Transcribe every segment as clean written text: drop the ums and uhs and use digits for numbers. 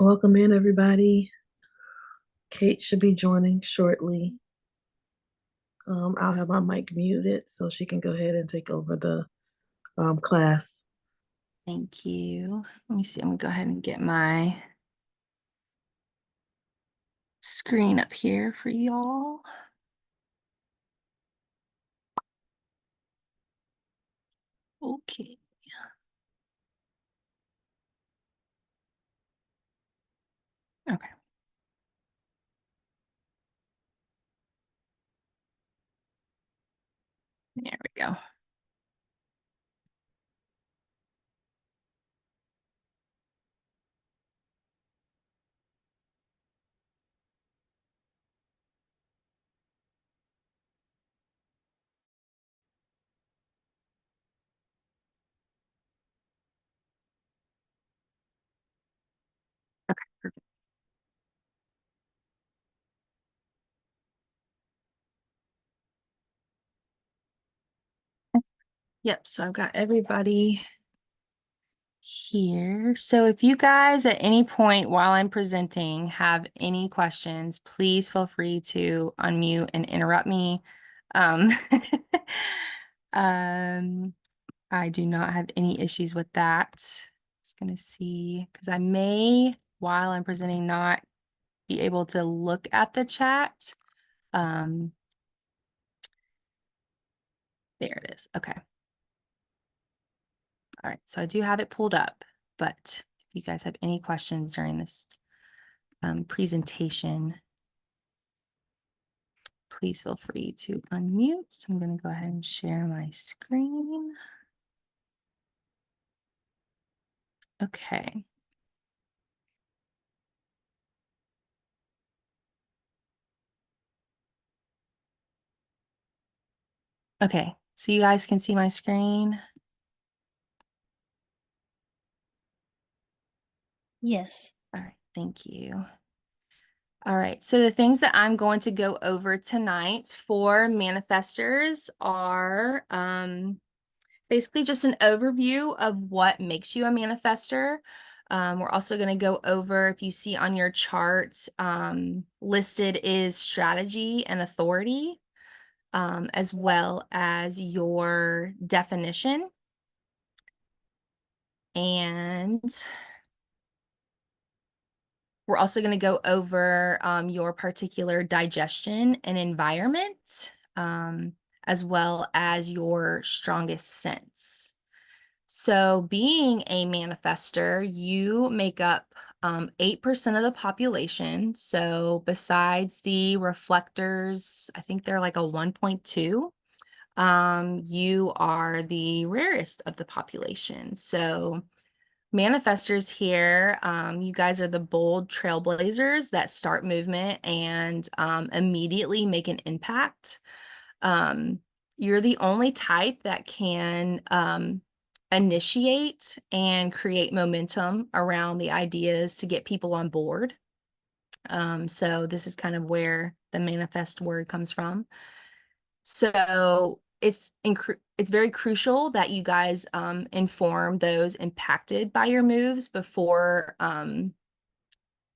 Welcome in, everybody. Kate should be joining shortly. I'll have my mic muted so she can go ahead and take over the class. Thank you. Let me see. I'm gonna go ahead and get my screen up here for y'all. Okay. Okay. There we go. Okay, perfect. Yep, so I've got everybody here. So if you guys at any point while I'm presenting have any questions, please feel free to unmute and interrupt me. Um, I do not have any issues with that. Just gonna see, because I may, while I'm presenting, not be able to look at the chat. There it is. Okay. All right. So I do have it pulled up, but if you guys have any questions during this presentation, please feel free to unmute. So I'm going to go ahead and share my screen. Okay. Okay. So you guys can see my screen. Yes. All right. Thank you. All right, so the things that I'm going to go over tonight for manifestors are basically just an overview of what makes you a manifestor. We're also going to go over, if you see on your chart, listed is strategy and authority, as well as your definition. And we're also going to go over your particular digestion and environment, as well as your strongest sense. So being a manifestor, you make up 8% of the population. So besides the reflectors, I think they're like a 1.2. You are the rarest of the population. So manifestors here, you guys are the bold trailblazers that start movement and immediately make an impact. You're the only type that can initiate and create momentum around the ideas to get people on board. So this is kind of where the manifest word comes from. So it's very crucial that you guys inform those impacted by your moves before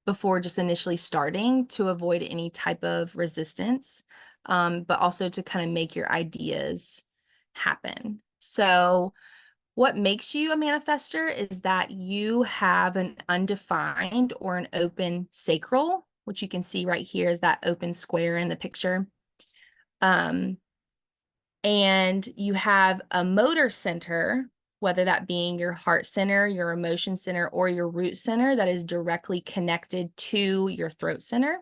just initially starting to avoid any type of resistance, but also to kind of make your ideas happen. So what makes you a manifestor is that you have an undefined or an open sacral, which you can see right here is that open square in the picture. And you have a motor center, whether that being your heart center, your emotion center, or your root center that is directly connected to your throat center.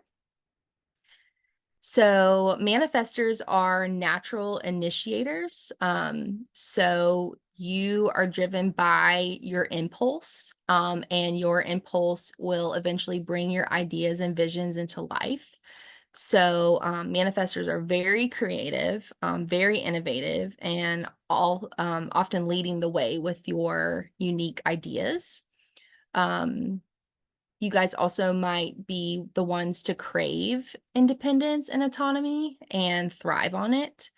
So manifestors are natural initiators. So you are driven by your impulse, and your impulse will eventually bring your ideas and visions into life. So manifestors are very creative, very innovative, and often leading the way with your unique ideas. You guys also might be the ones to crave independence and autonomy and thrive on it.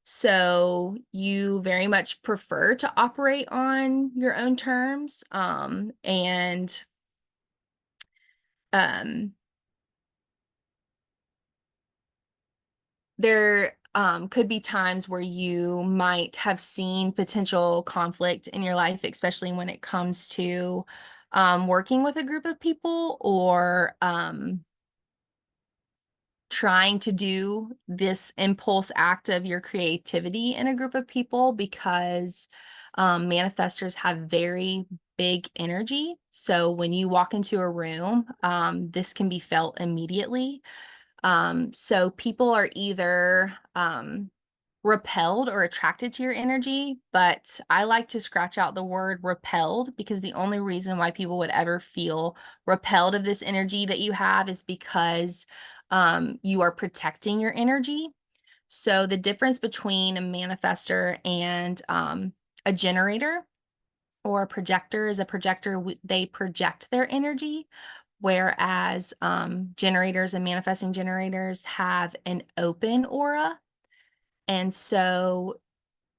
So you very much prefer to operate on your own terms, and there could be times where you might have seen potential conflict in your life, especially when it comes to working with a group of people or trying to do this impulse act of your creativity in a group of people because manifestors have very big energy. So when you walk into a room, this can be felt immediately. So people are either repelled or attracted to your energy, but I like to scratch out the word repelled because the only reason why people would ever feel repelled of this energy that you have is because you are protecting your energy. So the difference between a manifester and a generator or a projector is a projector, they project their energy, whereas generators and manifesting generators have an open aura. And so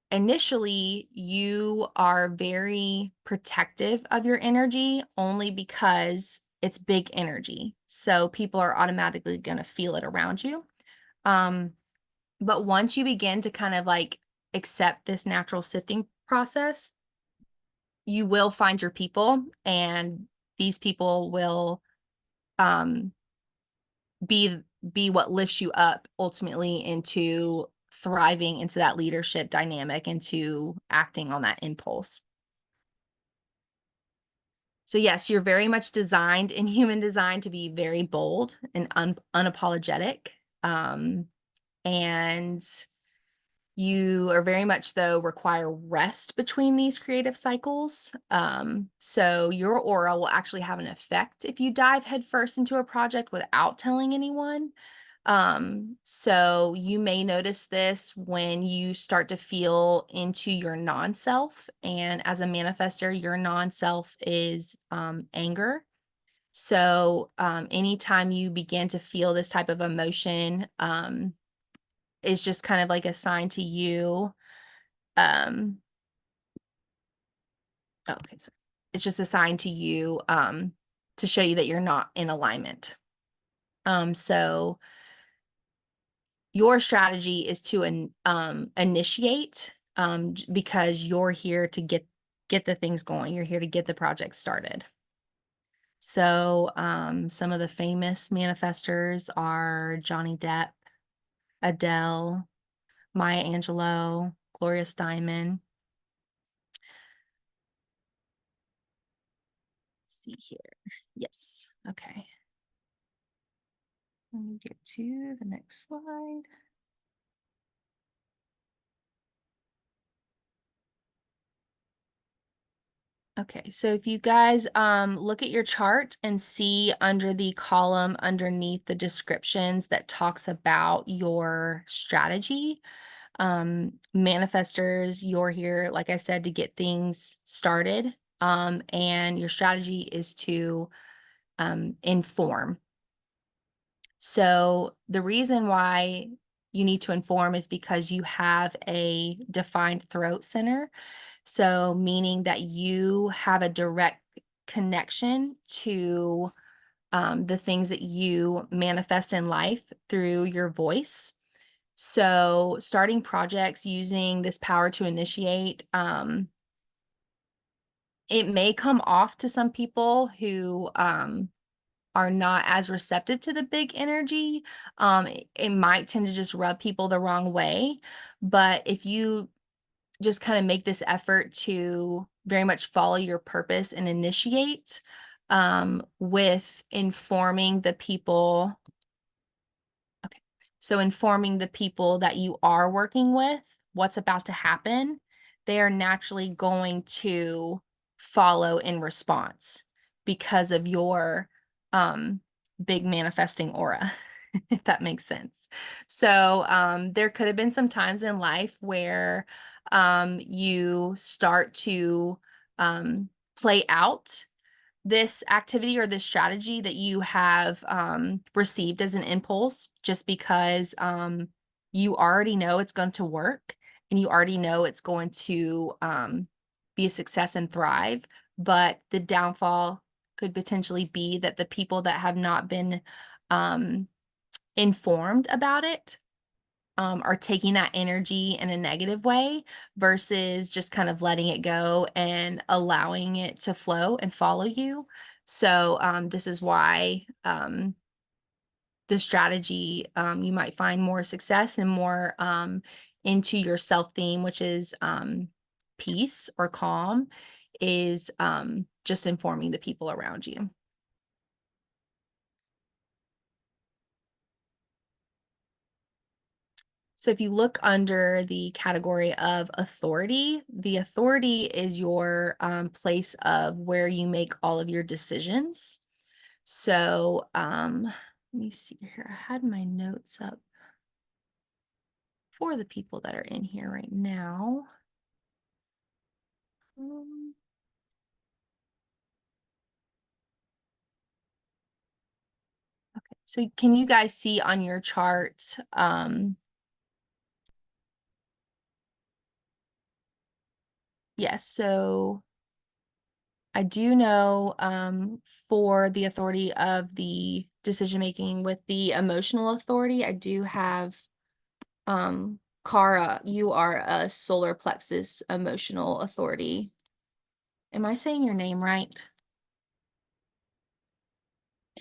initially, you are very protective of your energy only because it's big energy. So people are automatically going to feel it around you. Um, but once you begin to kind of like accept this natural sifting process, you will find your people, and these people will um, be be what lifts you up ultimately into thriving into that leadership dynamic, into acting on that impulse. So yes, you're very much designed in human design to be very bold and unapologetic. Um, and you are very much, though, require rest between these creative cycles. So your aura will actually have an effect if you dive headfirst into a project without telling anyone. So you may notice this when you start to feel into your non-self. And as a manifester, your non-self is anger. So anytime you begin to feel this type of emotion, is just kind of like a sign to you. Um, okay, so it's just a sign to you to show you that you're not in alignment. So your strategy is to initiate because you're here to get the things going. You're here to get the project started. So some of the famous manifestors are Johnny Depp, Adele, Maya Angelou, Gloria Steinem. Let's see here. Yes. Okay. Let me get to the next slide. Okay, so if you guys look at your chart and see under the column underneath the descriptions that talks about your strategy, manifestors, you're here, like I said, to get things started. And your strategy is to inform. So the reason why you need to inform is because you have a defined throat center. So meaning that you have a direct connection to the things that you manifest in life through your voice. So starting projects using this power to initiate, it may come off to some people who are not as receptive to the big energy. It might tend to just rub people the wrong way. But if you just kind of make this effort to very much follow your purpose and initiate with informing the people. Okay. So informing the people that you are working with what's about to happen, they are naturally going to follow in response because of your um, big manifesting aura, if that makes sense. So there could have been some times in life where you start to play out this activity or this strategy that you have received as an impulse just because you already know it's going to work and you already know it's going to be a success and thrive. But the downfall could potentially be that the people that have not been informed about it are taking that energy in a negative way versus just kind of letting it go and allowing it to flow and follow you. So this is why the strategy, you might find more success and more into your self theme, which is peace or calm, is just informing the people around you. So if you look under the category of authority, the authority is your place of where you make all of your decisions. So let me see here. I had my notes up for the people that are in here right now. Okay, so can you guys see on your chart? Yes, so I do know for the authority of the decision making with the emotional authority, I do have Kara, you are a solar plexus emotional authority. Am I saying your name right?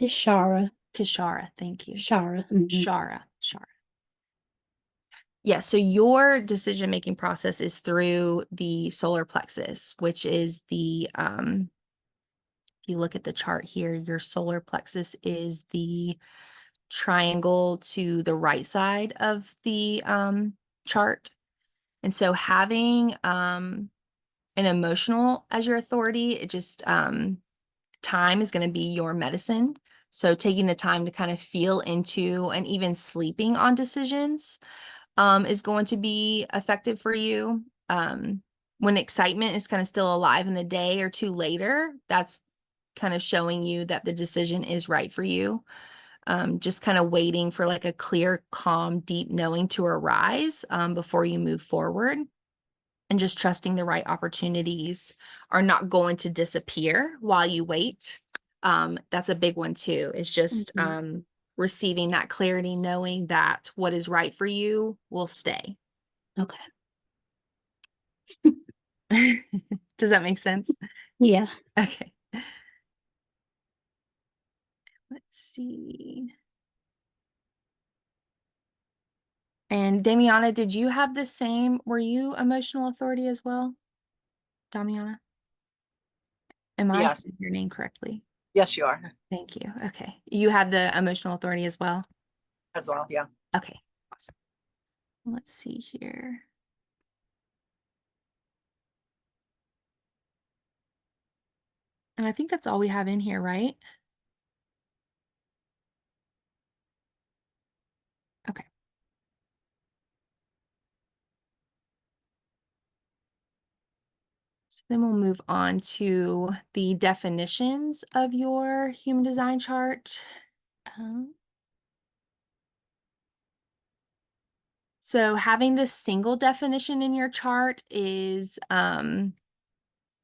It's Shara. Kishara, thank you. Shara. Shara. Yeah, so your decision making process is through the solar plexus, which is the if you look at the chart here, your solar plexus is the triangle to the right side of the chart. And so having an emotional as your authority, it just time is going to be your medicine. So taking the time to kind of feel into and even sleeping on decisions is going to be effective for you. When excitement is kind of still alive in the day or two later, that's kind of showing you that the decision is right for you. Just kind of waiting for like a clear, calm, deep knowing to arise before you move forward. And just trusting the right opportunities are not going to disappear while you wait. That's a big one too. It's just receiving that clarity, knowing that what is right for you will stay. Okay. Does that make sense? Yeah. Okay. Let's see. And Damiana, did you have the same? Were you emotional authority as well? Damiana? Am I Yes. saying your name correctly? Yes, you are Thank you. Okay. You had the emotional authority as well? as well. Yeah. Okay. Awesome. Let's see here. And I think that's all we have in here, right? Okay. So then we'll move on to the definitions of your human design chart. So having this single definition in your chart is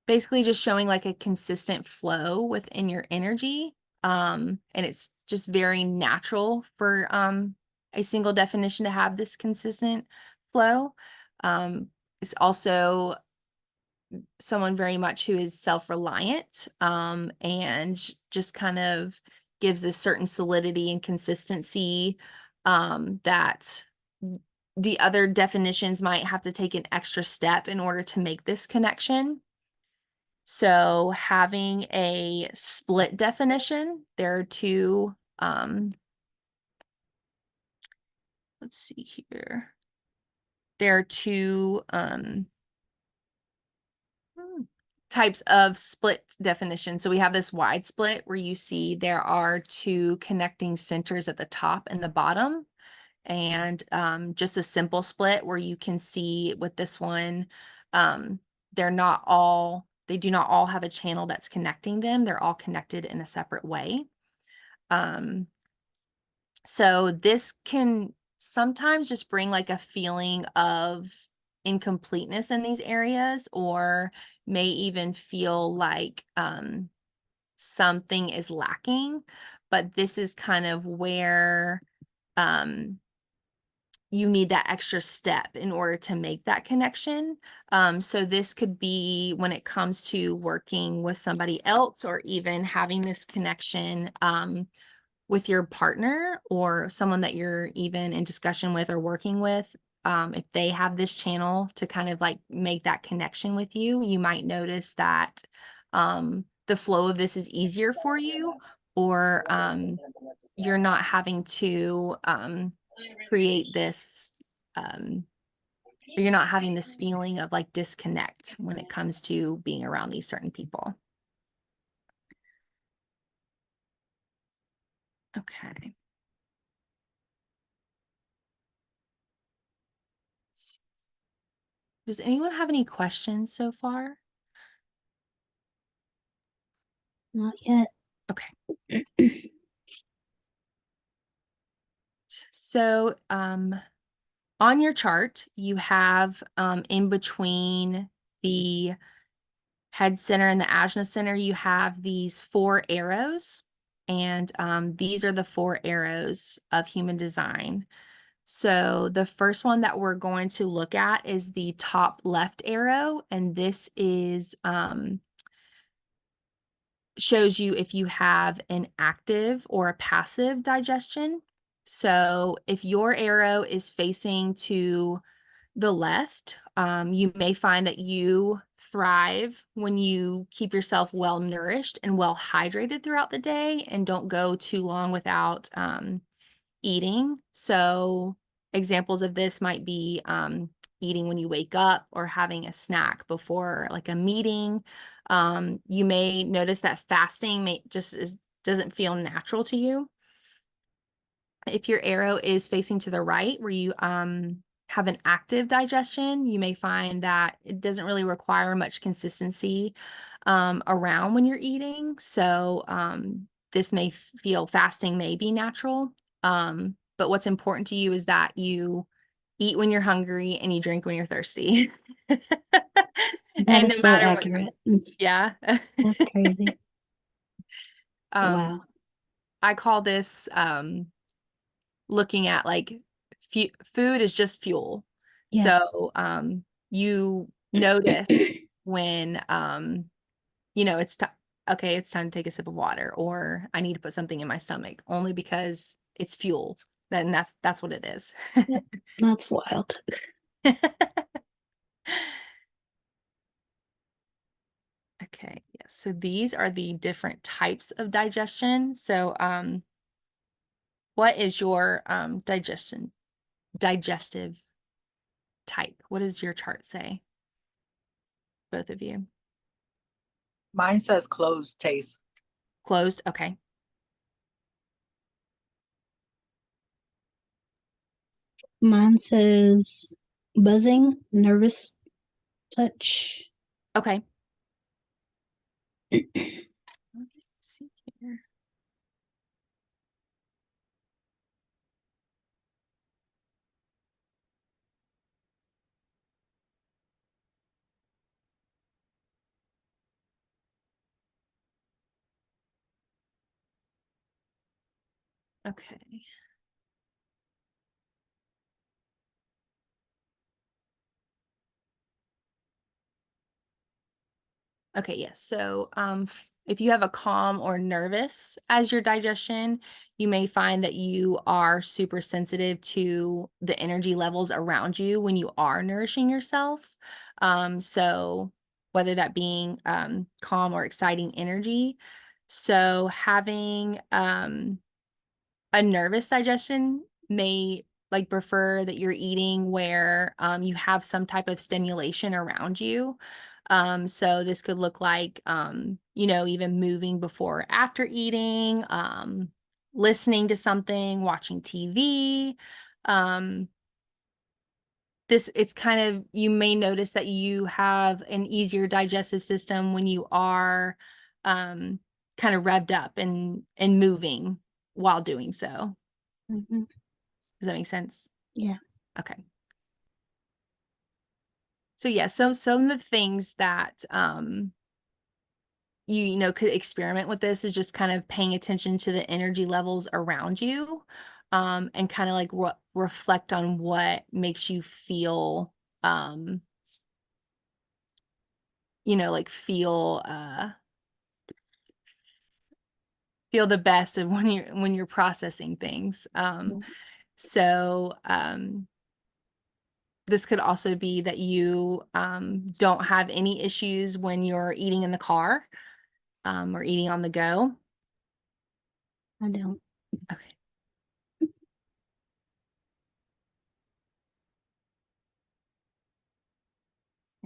basically just showing like a consistent flow within your energy. And it's just very natural for a single definition to have this consistent flow. It's also someone very much who is self-reliant and just kind of gives a certain solidity and consistency that the other definitions might have to take an extra step in order to make this connection. So having a split definition, there are two, let's see here. There are two types of split definition. So we have this wide split where you see there are two connecting centers at the top and the bottom. And just a simple split where you can see with this one, they do not all have a channel that's connecting them. They're all connected in a separate way. So this can sometimes just bring like a feeling of incompleteness in these areas, or may even feel like something is lacking, but this is kind of where you need that extra step in order to make that connection. So this could be when it comes to working with somebody else, or even having this connection with your partner or someone that you're even in discussion with or working with. If they have this channel to kind of like make that connection with you, you might notice that the flow of this is easier for you, or you're not having to create this, or you're not having this feeling of like disconnect when it comes to being around these certain people. Okay. Does anyone have any questions so far? Not yet. Okay. So, on your chart, you have in between the head center and the ajna center, you have these 4 arrows, and these are the 4 arrows of human design. So the first one that we're going to look at is the top left arrow, and this is shows you if you have an active or a passive digestion. So if your arrow is facing to the left, you may find that you thrive when you keep yourself well nourished and well hydrated throughout the day and don't go too long without eating. So examples of this might be eating when you wake up, or having a snack before like a meeting. You may notice that fasting doesn't feel natural to you. If your arrow is facing to the right, where you have an active digestion, you may find that it doesn't really require much consistency around when you're eating. So this may feel fasting may be natural. But what's important to you is that you eat when you're hungry and you drink when you're thirsty. That And is no so matter what, accurate. yeah. That's crazy. Wow. I call this looking at like food is just fuel. Yeah. So you notice when it's okay, it's time to take a sip of water, or I need to put something in my stomach, only because it's fuel. Then that's what it is. That's wild. Okay, yes. So these are the different types of digestion. So what is your digestive type? What does your chart say? Both of you. Mine says closed taste. Closed, okay. Mine says buzzing, nervous touch. Okay. Let me see here. Okay. Okay, yes. So if you have a calm or nervous as your digestion, you may find that you are super sensitive to the energy levels around you when you are nourishing yourself. So whether that being calm or exciting energy. So having a nervous digestion may like prefer that you're eating where you have some type of stimulation around you. So this could look like even moving before or after eating, listening to something, watching TV. It's kind of, you may notice that you have an easier digestive system when you are kind of revved up and moving while doing so. Mm-hmm. Does that make sense? Yeah. Okay. So yeah, so some of the things that you know, could experiment with this is just kind of paying attention to the energy levels around you, and kind of like reflect on what makes you feel, you know, like feel the best of when you're processing things. So this could also be that you don't have any issues when you're eating in the car, or eating on the go. I don't. Okay.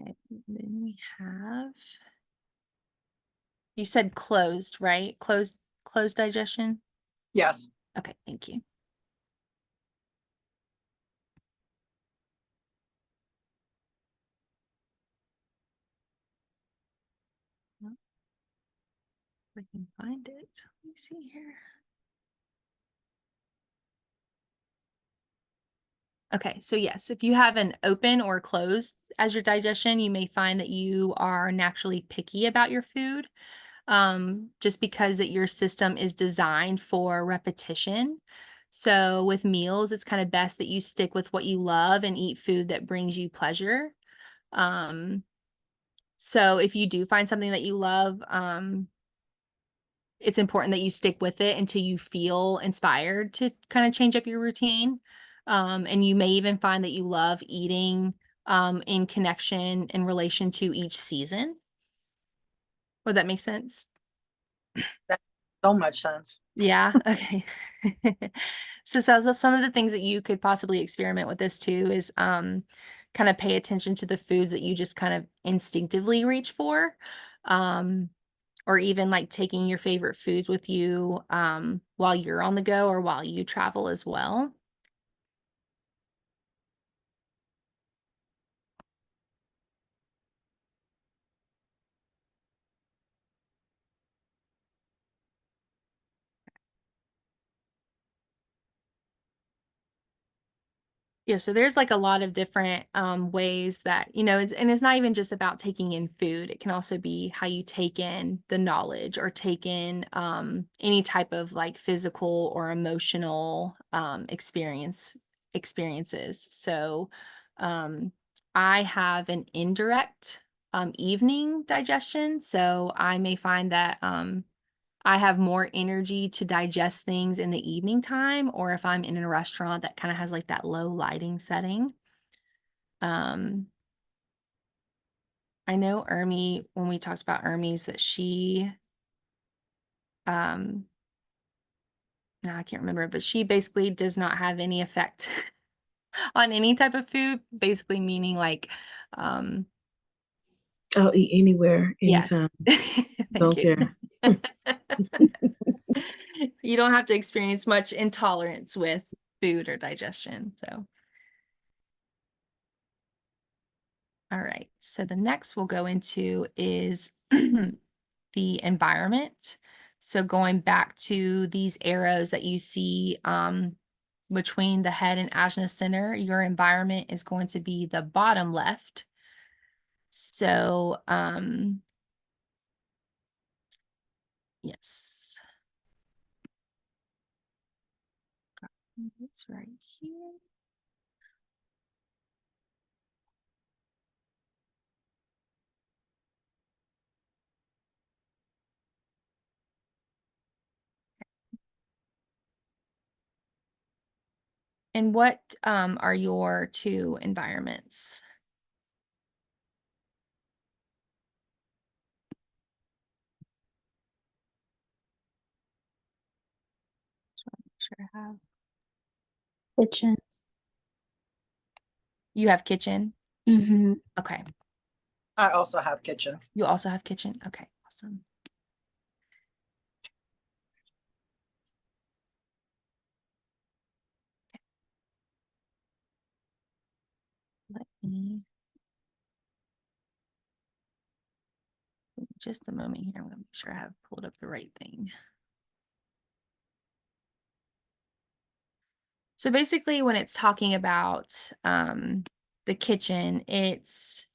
Okay, then we have, you said closed, right? Closed digestion? Yes. Okay, thank you. Well, if I can find it. Let me see here. Okay, so yes, if you have an open or closed as your digestion, you may find that you are naturally picky about your food, just because that your system is designed for repetition. So with meals, it's kind of best that you stick with what you love and eat food that brings you pleasure. Um, so if you do find something that you love, it's important that you stick with it until you feel inspired to kind of change up your routine. And you may even find that you love eating in connection in relation to each season. Would that make sense? So much sense. Yeah. Okay. So some of the things that you could possibly experiment with this too is kind of pay attention to the foods that you just kind of instinctively reach for. Um, or even like taking your favorite foods with you while you're on the go or while you travel as well. Yeah, so there's like a lot of different ways that, you know, and it's not even just about taking in food. It can also be how you take in the knowledge or take in any type of like physical or emotional experiences. So I have an indirect evening digestion. So I may find that I have more energy to digest things in the evening time, or if I'm in a restaurant that kind of has like that low lighting setting. Um, I know Ermi, when we talked about Ermi's, that she, um, no, I can't remember, but she basically does not have any effect on any type of food, basically meaning like, um, I'll eat anywhere, yes. anytime. Thank Don't you. care. You don't have to experience much intolerance with food or digestion, so. All right, so the next we'll go into is the environment. So going back to these arrows that you see between the head and ajna center, your environment is going to be the bottom left. So yes. It's right here. And what are your two environments? Sure have. Kitchen. You have kitchen? Mm-hmm. Okay. I also have kitchen. You also have kitchen? Okay, awesome. Let me just a moment here. I'm gonna make sure I have pulled up the right thing. So basically, when it's talking about the kitchen, it's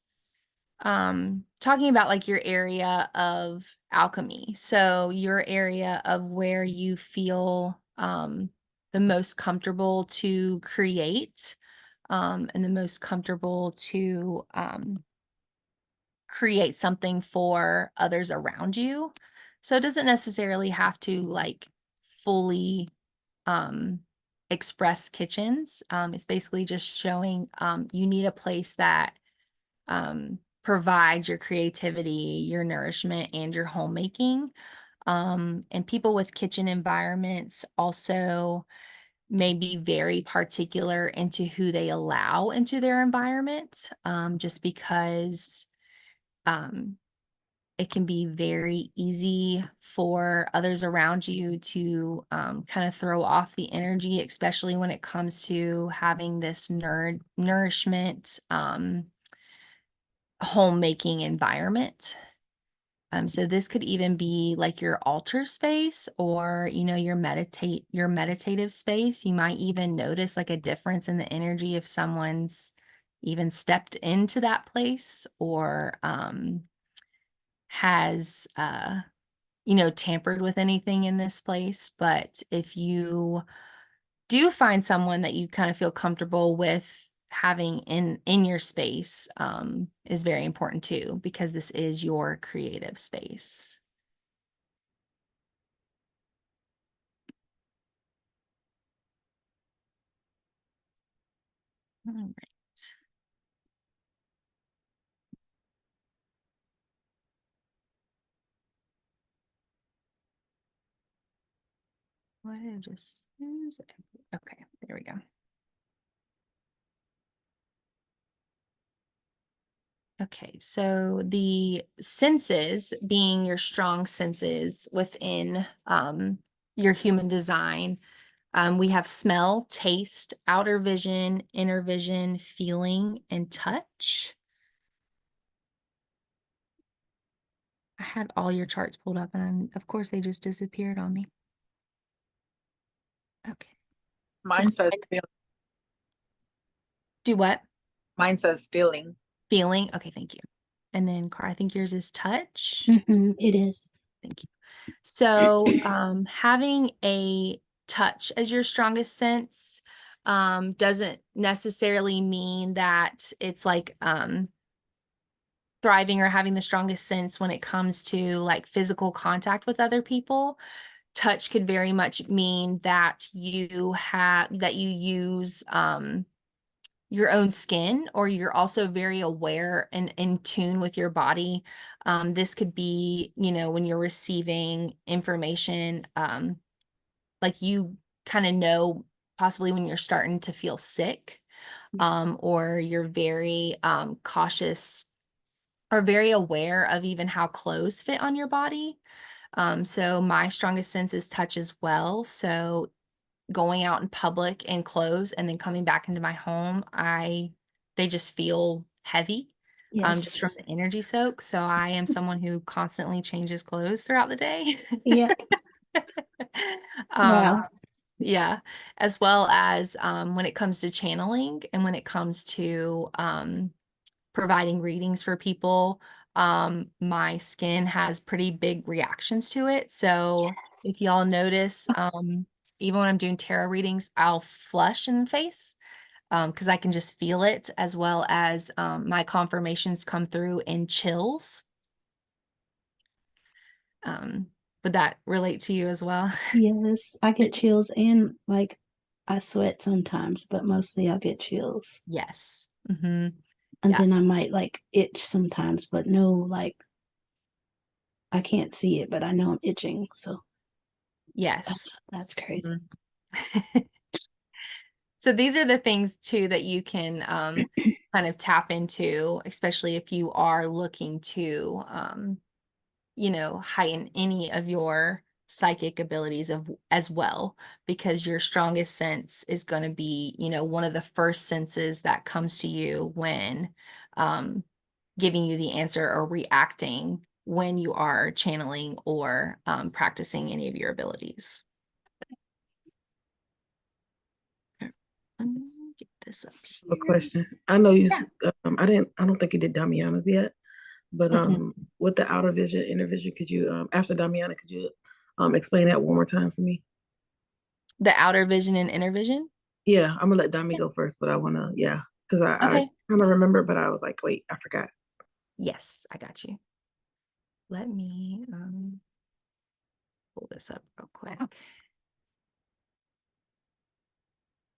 talking about like your area of alchemy. So your area of where you feel the most comfortable to create, and the most comfortable to create something for others around you. So it doesn't necessarily have to like fully um express kitchens. It's basically just showing you need a place that provides your creativity, your nourishment, and your homemaking. And people with kitchen environments also may be very particular into who they allow into their environment, just because um, it can be very easy for others around you to kind of throw off the energy, especially when it comes to having this nourishment homemaking environment. So this could even be like your altar space, or your meditative space. You might even notice like a difference in the energy if someone's even stepped into that place, or has tampered with anything in this place. But if you do find someone that you kind of feel comfortable with having in your space, is very important too, because this is your creative space. All right. Why did I just use it? Okay, there we go. Okay, so the senses being your strong senses within your human design, we have smell, taste, outer vision, inner vision, feeling, and touch. I had all your charts pulled up, and of course they just disappeared on me. Okay. Mine says Corinne, feeling. do what? Mine says feeling. Feeling. Okay, thank you. And then Car, I think yours is touch. It is. Thank you. So, having a touch as your strongest sense doesn't necessarily mean that it's like thriving or having the strongest sense when it comes to like physical contact with other people. Touch could very much mean that you use your own skin, or you're also very aware and in tune with your body. This could be, when you're receiving information, like you kind of know possibly when you're starting to feel sick, Yes. or you're very cautious or very aware of even how clothes fit on your body. So my strongest sense is touch as well. So going out in public in clothes and then coming back into my home, they just feel heavy, just Yes. from the energy soak. So I am someone who constantly changes clothes throughout the day. Yeah. um, Wow. yeah, as well as when it comes to channeling and when it comes to providing readings for people, my skin has pretty big reactions to it. So if Yes. y'all notice, even when I'm doing tarot readings, I'll flush in the face because I can just feel it, as well as my confirmations come through in chills. Um, would that relate to you as well? Yes. I get chills and like I sweat sometimes, but mostly I'll get chills. Yes. Mm-hmm. And then I Yes. might like itch sometimes, but no, like I can't see it, but I know I'm itching. So Yes. that's crazy. Mhm. So these are the things too that you can kind of tap into, especially if you are looking to heighten any of your psychic abilities as well, because your strongest sense is going to be, one of the first senses that comes to you when giving you the answer or reacting when you are channeling or practicing any of your abilities. Let me get this up A here. question. I know you. Yeah. I don't think you did Damiana's yet. But Mhm. with the outer vision, inner vision, could you after Damiana, could you explain that one more time for me? The outer vision and inner vision? Yeah, I'm gonna let Dami Yeah. go first, but I wanna, yeah, because I Okay. kind of remember, but I was like, wait, I forgot. Yes, I got you. Let me pull this up real quick.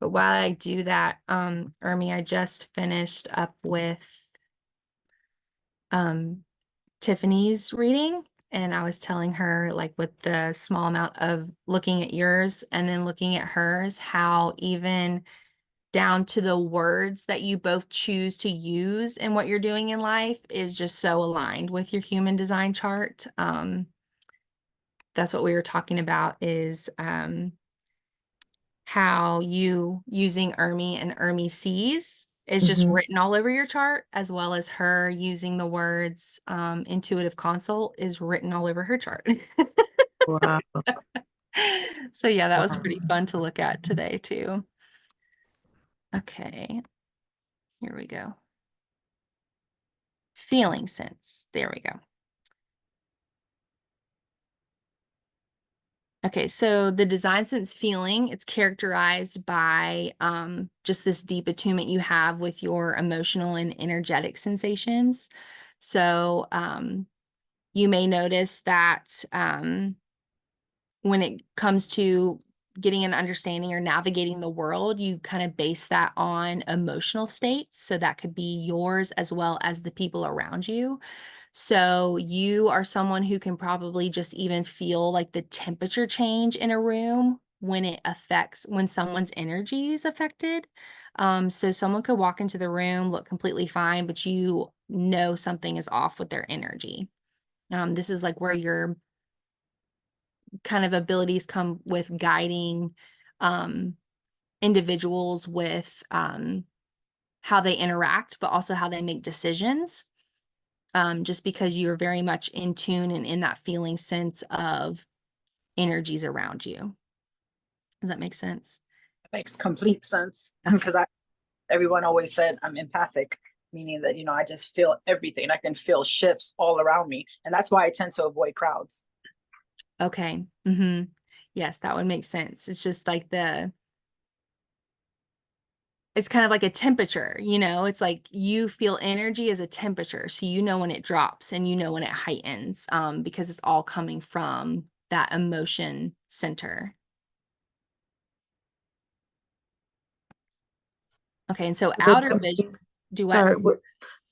But while I do that, Ermi, I just finished up with um Tiffany's reading, and I was telling her, like, with the small amount of looking at yours and then looking at hers, how even down to the words that you both choose to use in what you're doing in life is just so aligned with your human design chart. That's what we were talking about, is how you using Ermi and Ermi sees is just Hmm. written all over your chart, as well as her using the words intuitive consult is written all over her chart. Wow. So yeah, that was Wow. pretty fun to look at today too. Okay, here we go. Feeling sense. There we go. Okay, so the design sense feeling, it's characterized by just this deep attunement you have with your emotional and energetic sensations. So you may notice that when it comes to getting an understanding or navigating the world, you kind of base that on emotional states. So that could be yours as well as the people around you. So you are someone who can probably just even feel like the temperature change in a room when someone's energy is affected. So someone could walk into the room, look completely fine, but you know something is off with their energy. This is like where your kind of abilities come with guiding um, individuals with how they interact, but also how they make decisions. Just because you're very much in tune and in that feeling sense of energies around you. Does that make sense? Makes complete sense Okay. because I everyone always said I'm empathic, meaning that I just feel everything. I can feel shifts all around me, and that's why I tend to avoid crowds. Okay. Yes, that would make sense. It's just like it's kind of like a temperature, it's like you feel energy as a temperature. So you know when it drops and you know when it heightens, because it's all coming from that emotion center. Okay, and so Does outer that vision, mean, do what? sorry, what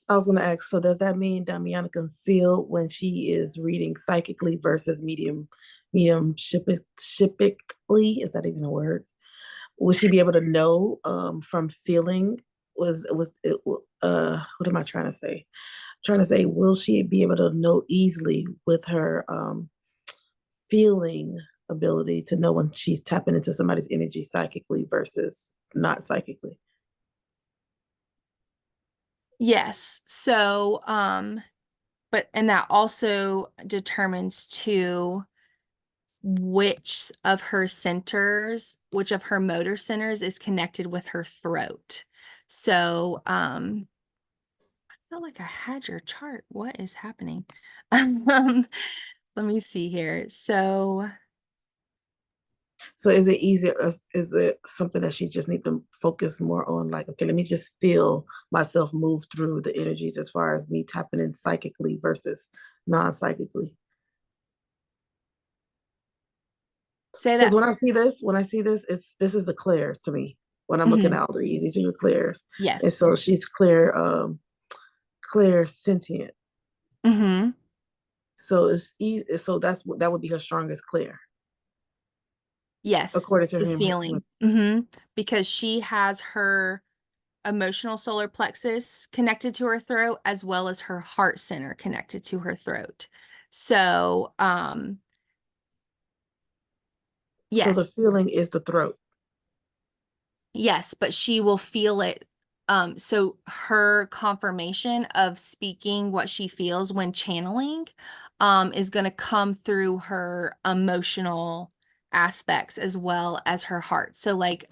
I was gonna ask, so does that mean Damiana can feel when she is reading psychically versus mediumshipically? Is that even a word? Will she be able to know from feeling? Was it what am I trying to say? Trying to say, will she be able to know easily with her feeling ability to know when she's tapping into somebody's energy psychically versus not psychically? Yes. So, and that also determines too which of her motor centers is connected with her throat. So, I feel like I had your chart. What is happening? Let me see here. So, So is it easier? Is it something that she just need to focus more on? Like, okay, let me just feel myself move through the energies as far as me tapping in psychically versus non-psychically. say Because that. when I see this, this is the clairs to me. When I'm looking Mhm. at all these are the clairs, and Yes. so she's clear, clear sentient. Hmm. So it's easy. So that would be her strongest clear, Yes. according to This him. feeling. Because she has her emotional solar plexus connected to her throat, as well as her heart center connected to her throat. So, So the yes, feeling is the throat. yes, but she will feel it. So her confirmation of speaking what she feels when channeling, is going to come through her emotional aspects as well as her heart. So like,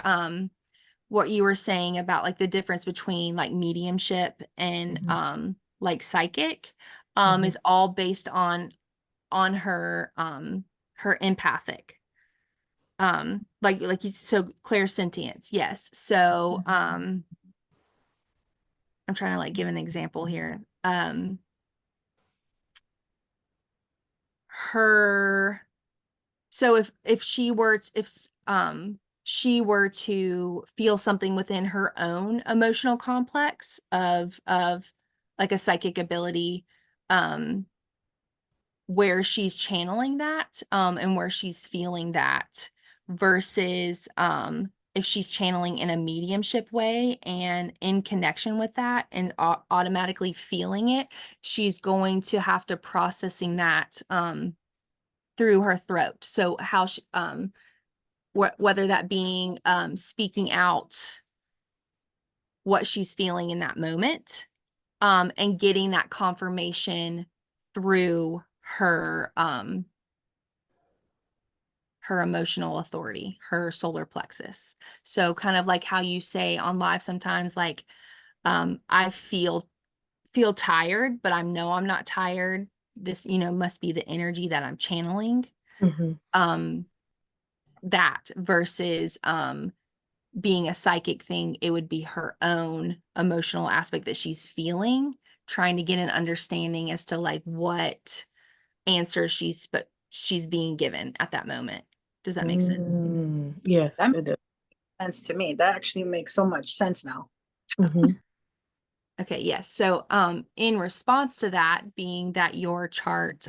what you were saying about like the difference between like mediumship and Mhm. like psychic, is all based on her her empathic. Like you, so clairsentience, yes. So I'm trying to like give an example here. Her So if she were she were to feel something within her own emotional complex of like a psychic ability, where she's channeling that, and where she's feeling that, versus if she's channeling in a mediumship way and in connection with that and automatically feeling it, she's going to have to processing that through her throat. So how she, whether that being speaking out what she's feeling in that moment, and getting that confirmation through her her emotional authority, her solar plexus. So kind of like how you say on live sometimes, like, I feel tired, but I know I'm not tired. This, must be the energy that I'm channeling. That versus being a psychic thing, it would be her own emotional aspect that she's feeling, trying to get an understanding as to like what answer she's being given at that moment. Does that make sense? Yes, That it does. makes sense to me. That actually makes so much sense now. Okay, yes. So in response to that, being that your chart,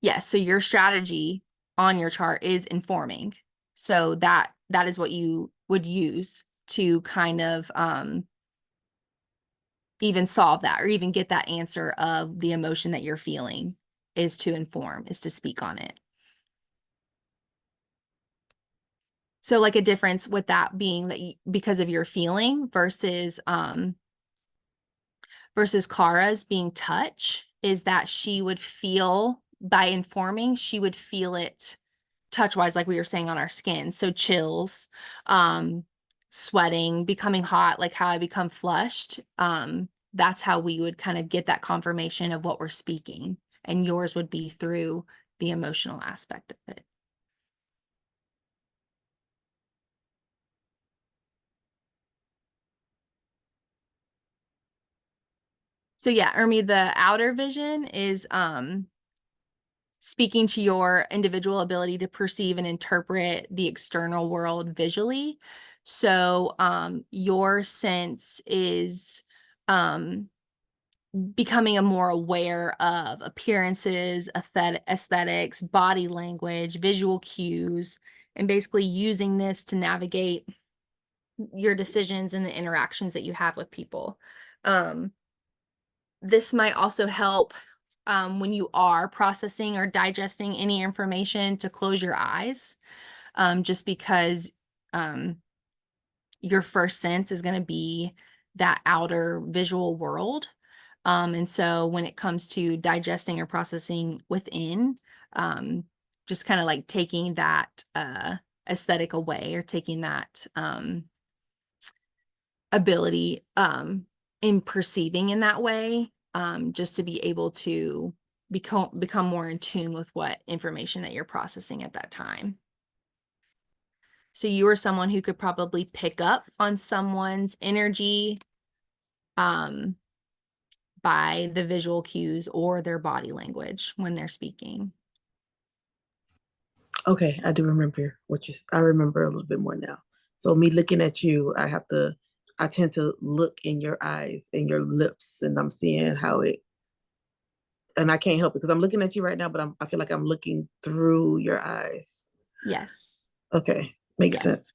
yes, so your strategy on your chart is informing. So that is what you would use to kind of even solve that or even get that answer of the emotion that you're feeling, is to inform, is to speak on it. So like a difference with that being that because of your feeling versus Kara's being touch, is that she would feel, by informing, she would feel it touch wise, like we were saying, on our skin. So chills, sweating, becoming hot, like how I become flushed. That's how we would kind of get that confirmation of what we're speaking. And yours would be through the emotional aspect of it. So yeah, Ermi, the outer vision is speaking to your individual ability to perceive and interpret the external world visually. So your sense is becoming a more aware of appearances, aesthetics, body language, visual cues, and basically using this to navigate your decisions and the interactions that you have with people. This might also help when you are processing or digesting any information to close your eyes, just because your first sense is going to be that outer visual world. And so when it comes to digesting or processing within, just kind of like taking that aesthetic away, or taking that ability in perceiving in that way, just to be able to become more in tune with what information that you're processing at that time. So you are someone who could probably pick up on someone's energy by the visual cues or their body language when they're speaking. Okay, I do remember I remember a little bit more now. So me looking at you, I tend to look in your eyes and your lips, and I'm seeing how it, and I can't help it because I'm looking at you right now, but I feel like I'm looking through your eyes. Yes. Okay, makes sense.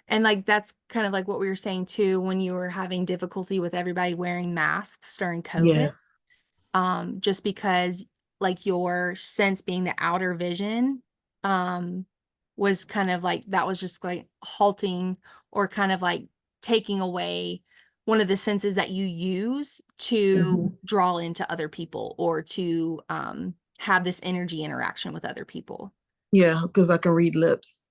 And like that's kind of like what we were saying too, when you were having difficulty with everybody wearing masks during COVID. Yes. Just because like your sense being the outer vision was kind of like, that was just like halting or kind of like taking away one of the senses that you use to draw into other people or to have this energy interaction with other people. Yeah, because I can read lips.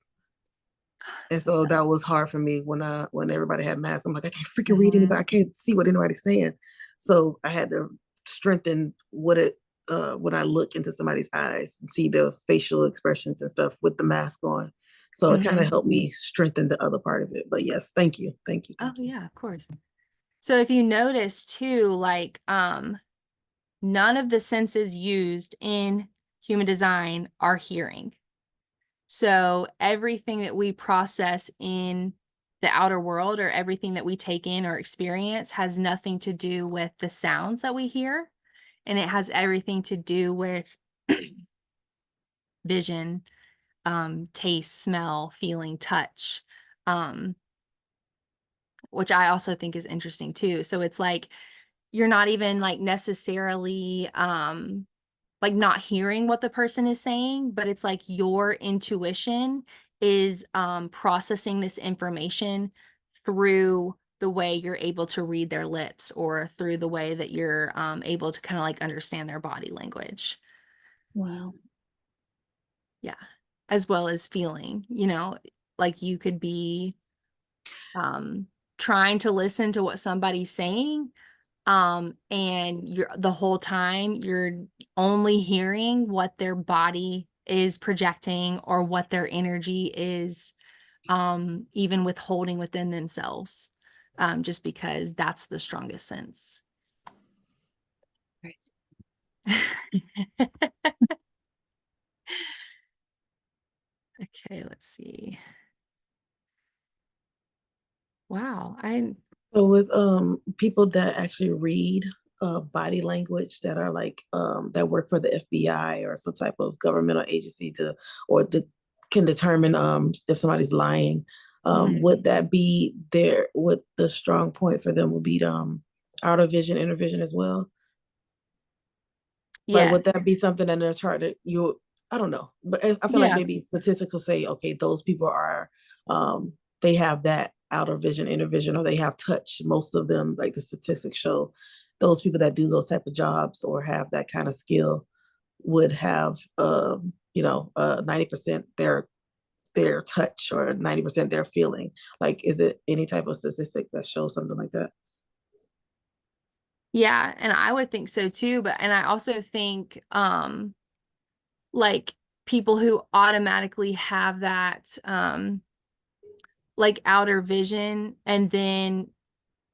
And so that was hard for me when everybody had masks. I'm like, I can't freaking read anybody. I can't see what anybody's saying. So I had to strengthen what it when I look into somebody's eyes and see the facial expressions and stuff with the mask on. So it kind of helped me strengthen the other part of it. But yes, thank you. Thank you. Oh Thank you. yeah, of course. So if you notice too, like none of the senses used in human design are hearing. So everything that we process in the outer world, or everything that we take in or experience, has nothing to do with the sounds that we hear. And it has everything to do with vision, taste, smell, feeling, touch, which I also think is interesting too. So it's like, you're not even like necessarily like not hearing what the person is saying, but it's like your intuition is processing this information through the way you're able to read their lips, or through the way that you're able to kind of like understand their body language. Wow. Yeah. As well as feeling, you know, like you could be trying to listen to what somebody's saying, and you're the whole time you're only hearing what their body is projecting, or what their energy is even withholding within themselves, just because that's the strongest sense. Right. Okay, let's see. Wow, I So with people that actually read body language, that are like that work for the FBI or some type of governmental agency can determine if somebody's lying, would that be there? Would the strong point for them would be outer vision, inner vision as well? Like, yeah, would that be something in their chart that you, I don't know, but I feel like yeah. maybe statistics will say, okay, those people are, they have that outer vision, inner vision, or they have touch. Most of them, like the statistics show, those people that do those type of jobs or have that kind of skill would have, 90% their touch, or 90% their feeling. Like, is it any type of statistic that shows something like that? Yeah, and I would think so too, but and I also think like people who automatically have that like outer vision, and then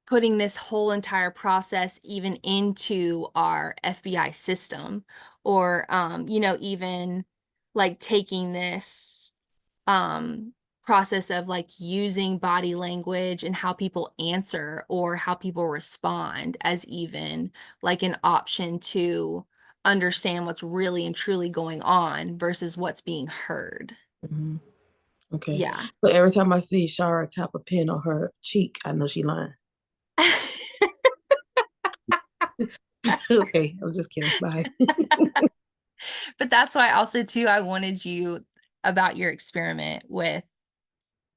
putting this whole entire process even into our FBI system, or you know, even like taking this process of like using body language and how people answer or how people respond as even like an option to understand what's really and truly going on versus what's being heard. Mhm. Okay. Yeah. So every time I see Shara tap a pen on her cheek, I know she lying. Okay, I'm just kidding. Bye. But that's why also too I wanted you about your experiment with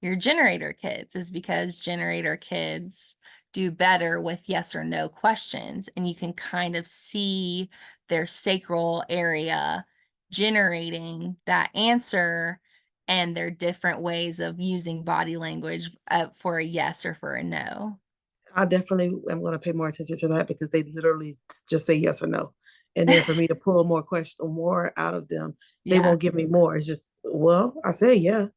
your generator kids, is because generator kids do better with yes or no questions, and you can kind of see their sacral area generating that answer, and their different ways of using body language for a yes or for a no. I definitely am going to pay more attention to that, because they literally just say yes or no. And then for me to pull more question or more out of them, they Yeah. won't give me more. It's just, well, I said yeah.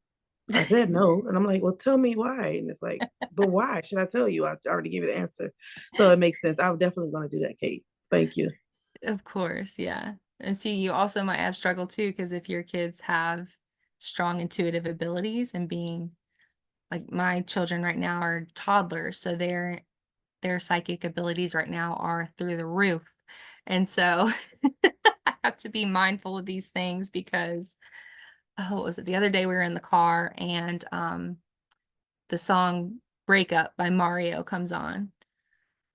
I said no. And I'm like, well, tell me why. And it's like, but why should I tell you? I already gave you the answer. So it makes sense. I'm definitely going to do that, Kate. Thank you. Of course, yeah. And see, you also might have struggled too, because if your kids have strong intuitive abilities, and being like my children right now are toddlers, so their psychic abilities right now are through the roof. And so I have to be mindful of these things, because oh, what was it? The other day we were in the car, and the song Breakup by Mario comes on,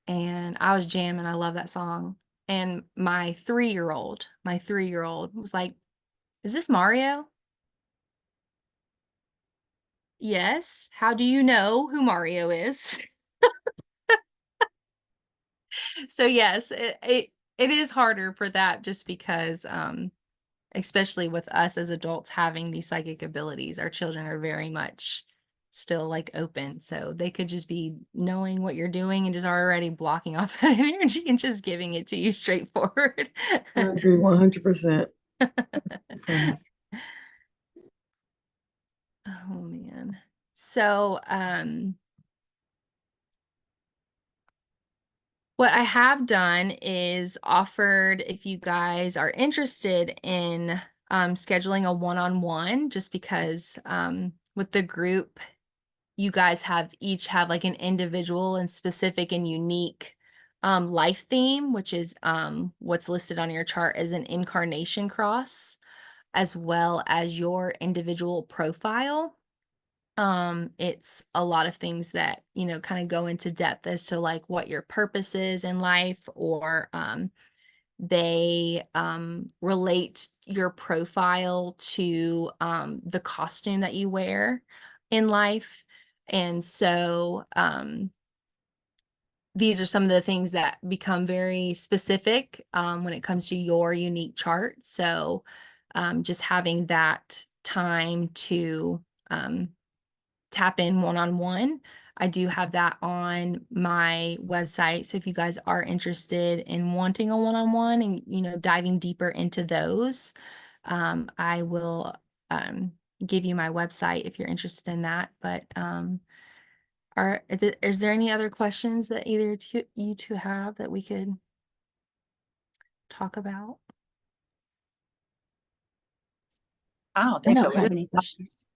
and I was jamming. I love that song. And my three-year-old was like, "Is this Mario?" Yes. How do you know who Mario is? So yes, it is harder for that, just because especially with us as adults having these psychic abilities, our children are very much still like open. So they could just be knowing what you're doing and just already blocking off that energy and just giving it to you straightforward. I agree 100%. Funny. Oh man. So, what I have done is offered, if you guys are interested in scheduling a one-on-one, just because with the group, you guys each have like an individual and specific and unique life theme, which is what's listed on your chart as an incarnation cross, as well as your individual profile. It's a lot of things that, you know, kind of go into depth as to like what your purpose is in life, or they relate your profile to the costume that you wear in life. And so these are some of the things that become very specific when it comes to your unique chart. So just having that time to tap in one-on-one. I do have that on my website. So if you guys are interested in wanting a one-on-one and, you know, diving deeper into those, I will give you my website if you're interested in that. But is there any other questions that either you two have that we could talk about? I don't I think so. don't have any questions.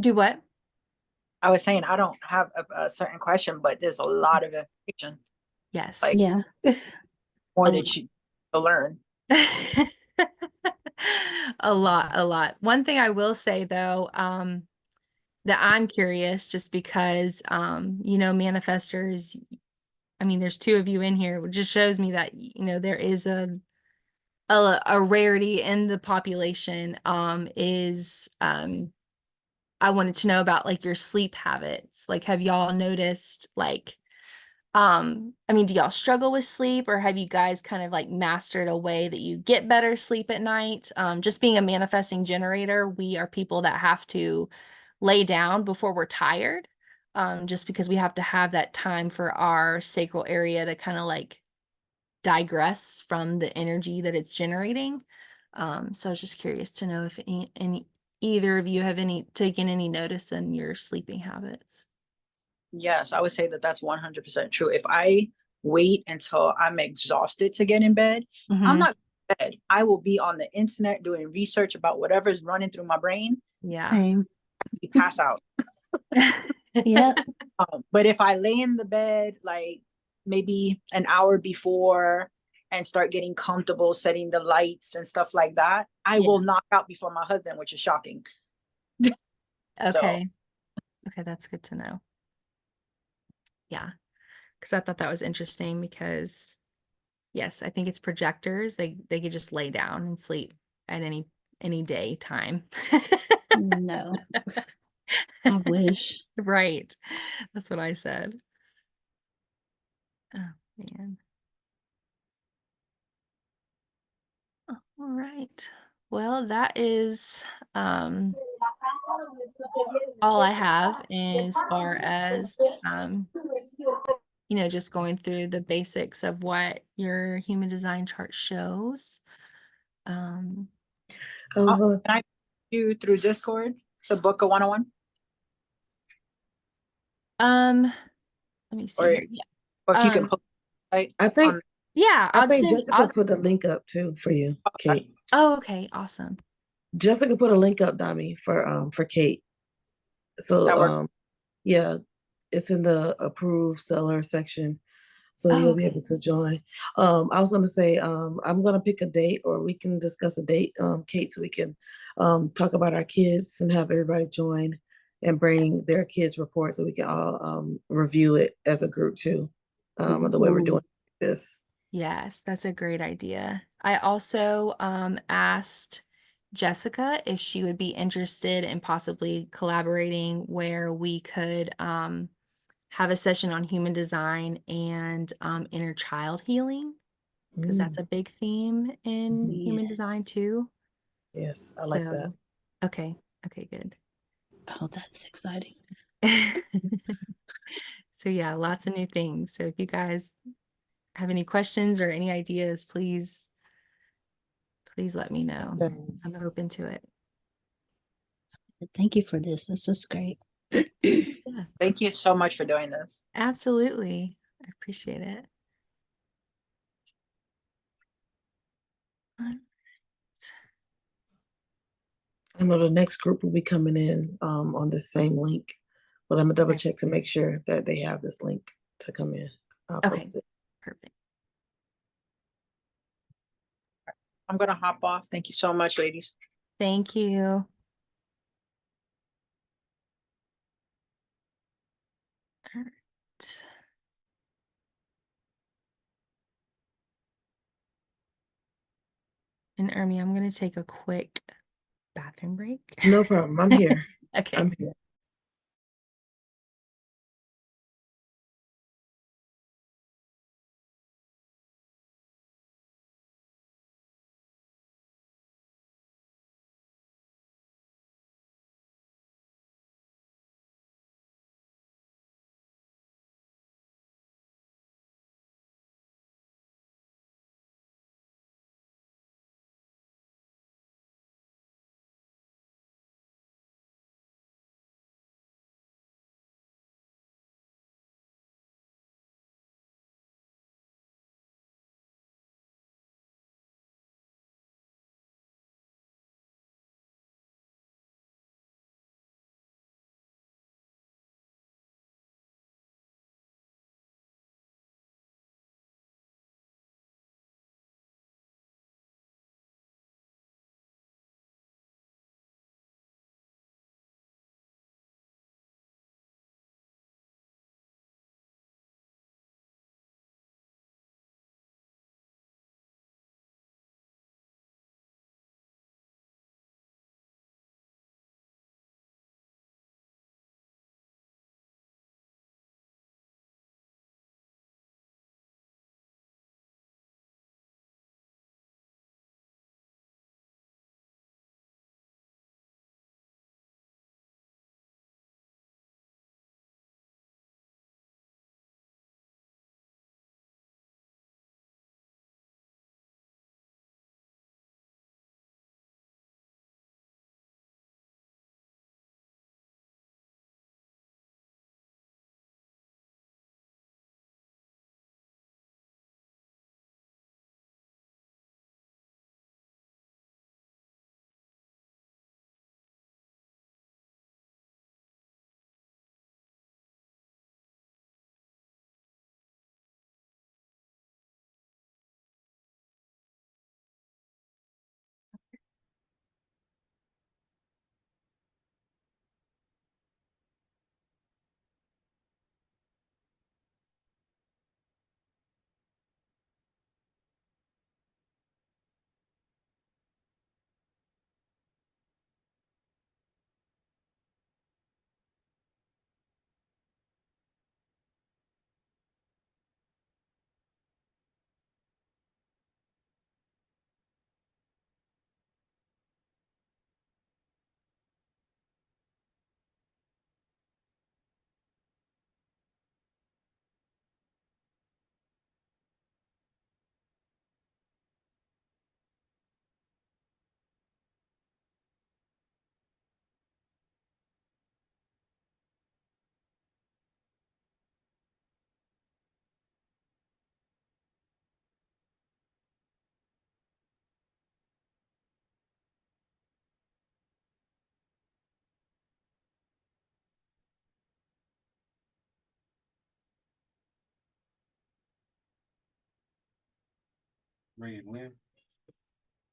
Do what? I was saying I don't have a certain question, but there's a lot of information, Yes. Like- Yeah. more A that lot. you to learn. A lot. One thing I will say though, that I'm curious, just because you know, manifestors, I mean, there's two of you in here, which just shows me that, you know, there is a rarity in the population, is I wanted to know about like your sleep habits. Like, have y'all noticed like I mean, do y'all struggle with sleep, or have you guys kind of like mastered a way that you get better sleep at night? Just being a manifesting generator, we are people that have to lay down before we're tired, just because we have to have that time for our sacral area to kind of like digress from the energy that it's generating. So I was just curious to know if either of you have taken any notice in your sleeping habits. Yes, I would say that that's 100% true. If I wait until I'm exhausted to get in bed, I'm Mhm. not in bed. I will be on the internet doing research about whatever's running through my brain. Yeah. Same. Pass out. Yep. But if I lay in the bed like maybe an hour before and start getting comfortable, setting the lights and stuff like that, I Yeah. will knock out before my husband, which is shocking. So Okay. Okay, that's good to know. Yeah. Because I thought that was interesting because yes, I think it's projectors. They could just lay down and sleep at any day time. No. I wish. Right. That's what I said. Oh man. Oh, all right. Well, that is all I have as far as you know, just going through the basics of what your human design chart shows. Oh, can I do through Discord to book a one-on-one? Let me see Or, here. Yeah. or if you can put like I think on, Yeah, I I'll think send Jessica put the link up too for you, Kate. Oh, okay, awesome. Jessica put a link up, Dami, for Kate. So that work. yeah, it's in the approved seller section. So Oh, you'll be okay. able to join. I was gonna say, I'm gonna pick a date, or we can discuss a date, Kate, so we can talk about our kids and have everybody join and bring their kids' report so we can all review it as a group too. The way we're doing this. Yes, that's a great idea. I also asked Jessica if she would be interested in possibly collaborating where we could have a session on human design and inner child healing, because that's a big theme in human design Yes. too. Yes, I like that. Okay, okay, good. Oh, that's exciting. So yeah, lots of new things. So if you guys have any questions or any ideas, please let me know. Yeah. I'm open to it. Thank you for this. This was great. Yeah, Thank you so much for doing this. absolutely. I appreciate it. I know the next group will be coming in on this same link, but I'm gonna double Okay. check to make sure that they have this link to come in. I'll Okay. post it. Perfect. I'm gonna hop off. Thank you so much, ladies. Thank you. All right. And Ermi, I'm going to take a quick bathroom break. No problem. I'm here. Okay. I'm here.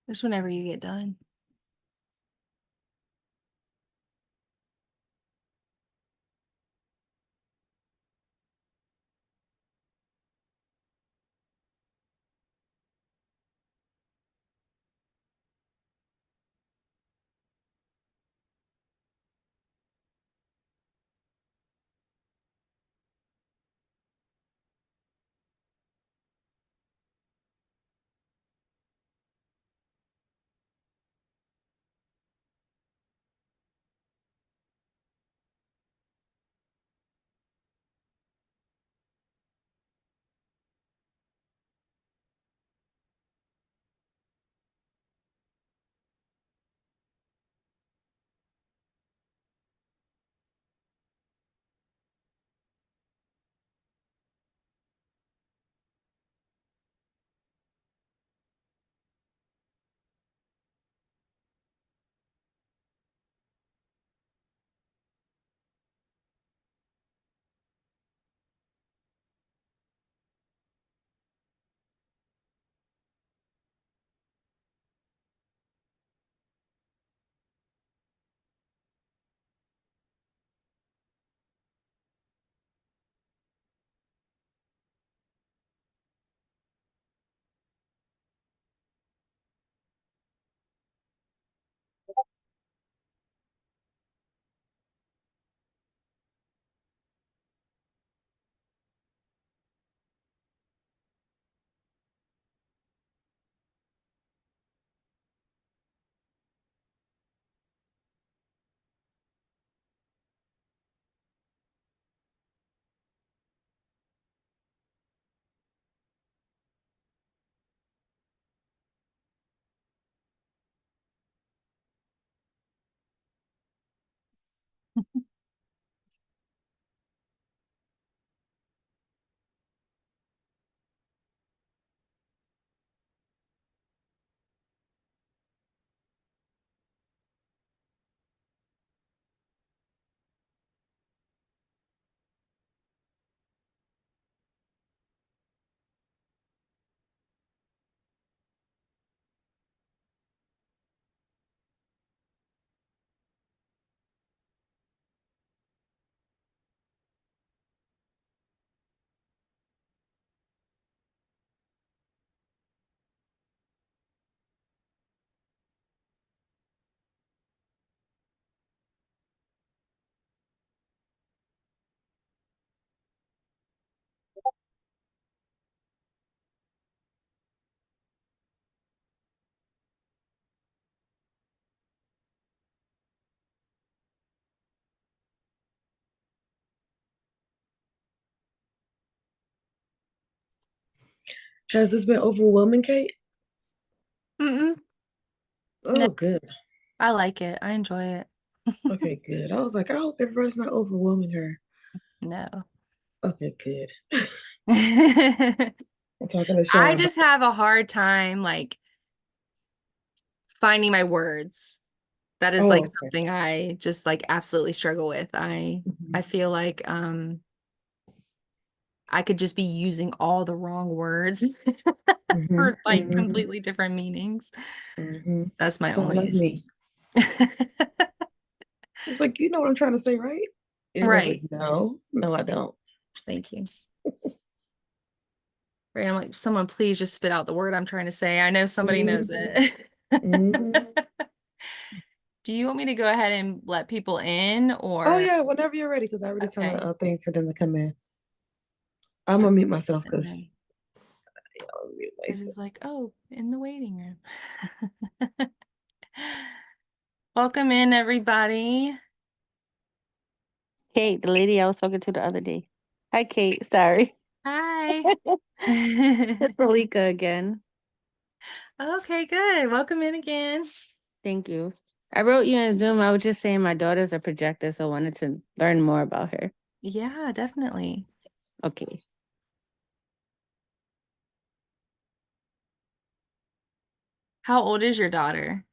Just whenever you get done. Has this been overwhelming, Kate? Mm-mm. No, Oh, good. I like it. I enjoy it. Okay, good. I was like, I hope everybody's not overwhelming her. No. Okay, good. I I'm talking to Sean about. just have a hard time like finding my words. That is like Oh, okay. something I just like absolutely struggle with. I Mhm, feel like I could just be using all the wrong words mhm, for like mhm, completely different meanings. mhm. That's my Sound only like issue. me. I was like, you know what I'm trying to say, right? Everybody's like, Right. no, no, I don't. Thank you. Right. I'm like, someone please just spit out the word I'm trying to say. I know somebody knows Mhm, it. mhm. Do you want me to go ahead and let people in Oh or yeah, whenever you're ready, because I already sent okay. a thing for them to come in. I'm gonna mute myself And then because I'll mute it myself. is like, oh, in the waiting room. Welcome in, everybody. Kate, the lady I was talking to the other day. Hi, Kate. Sorry. Hi. It's Malika again. Okay, good. Welcome in again. Thank you. I wrote you in Zoom. I was just saying my daughter's a projector, so I wanted to learn more about her. Yeah, definitely. Okay. How old is your daughter?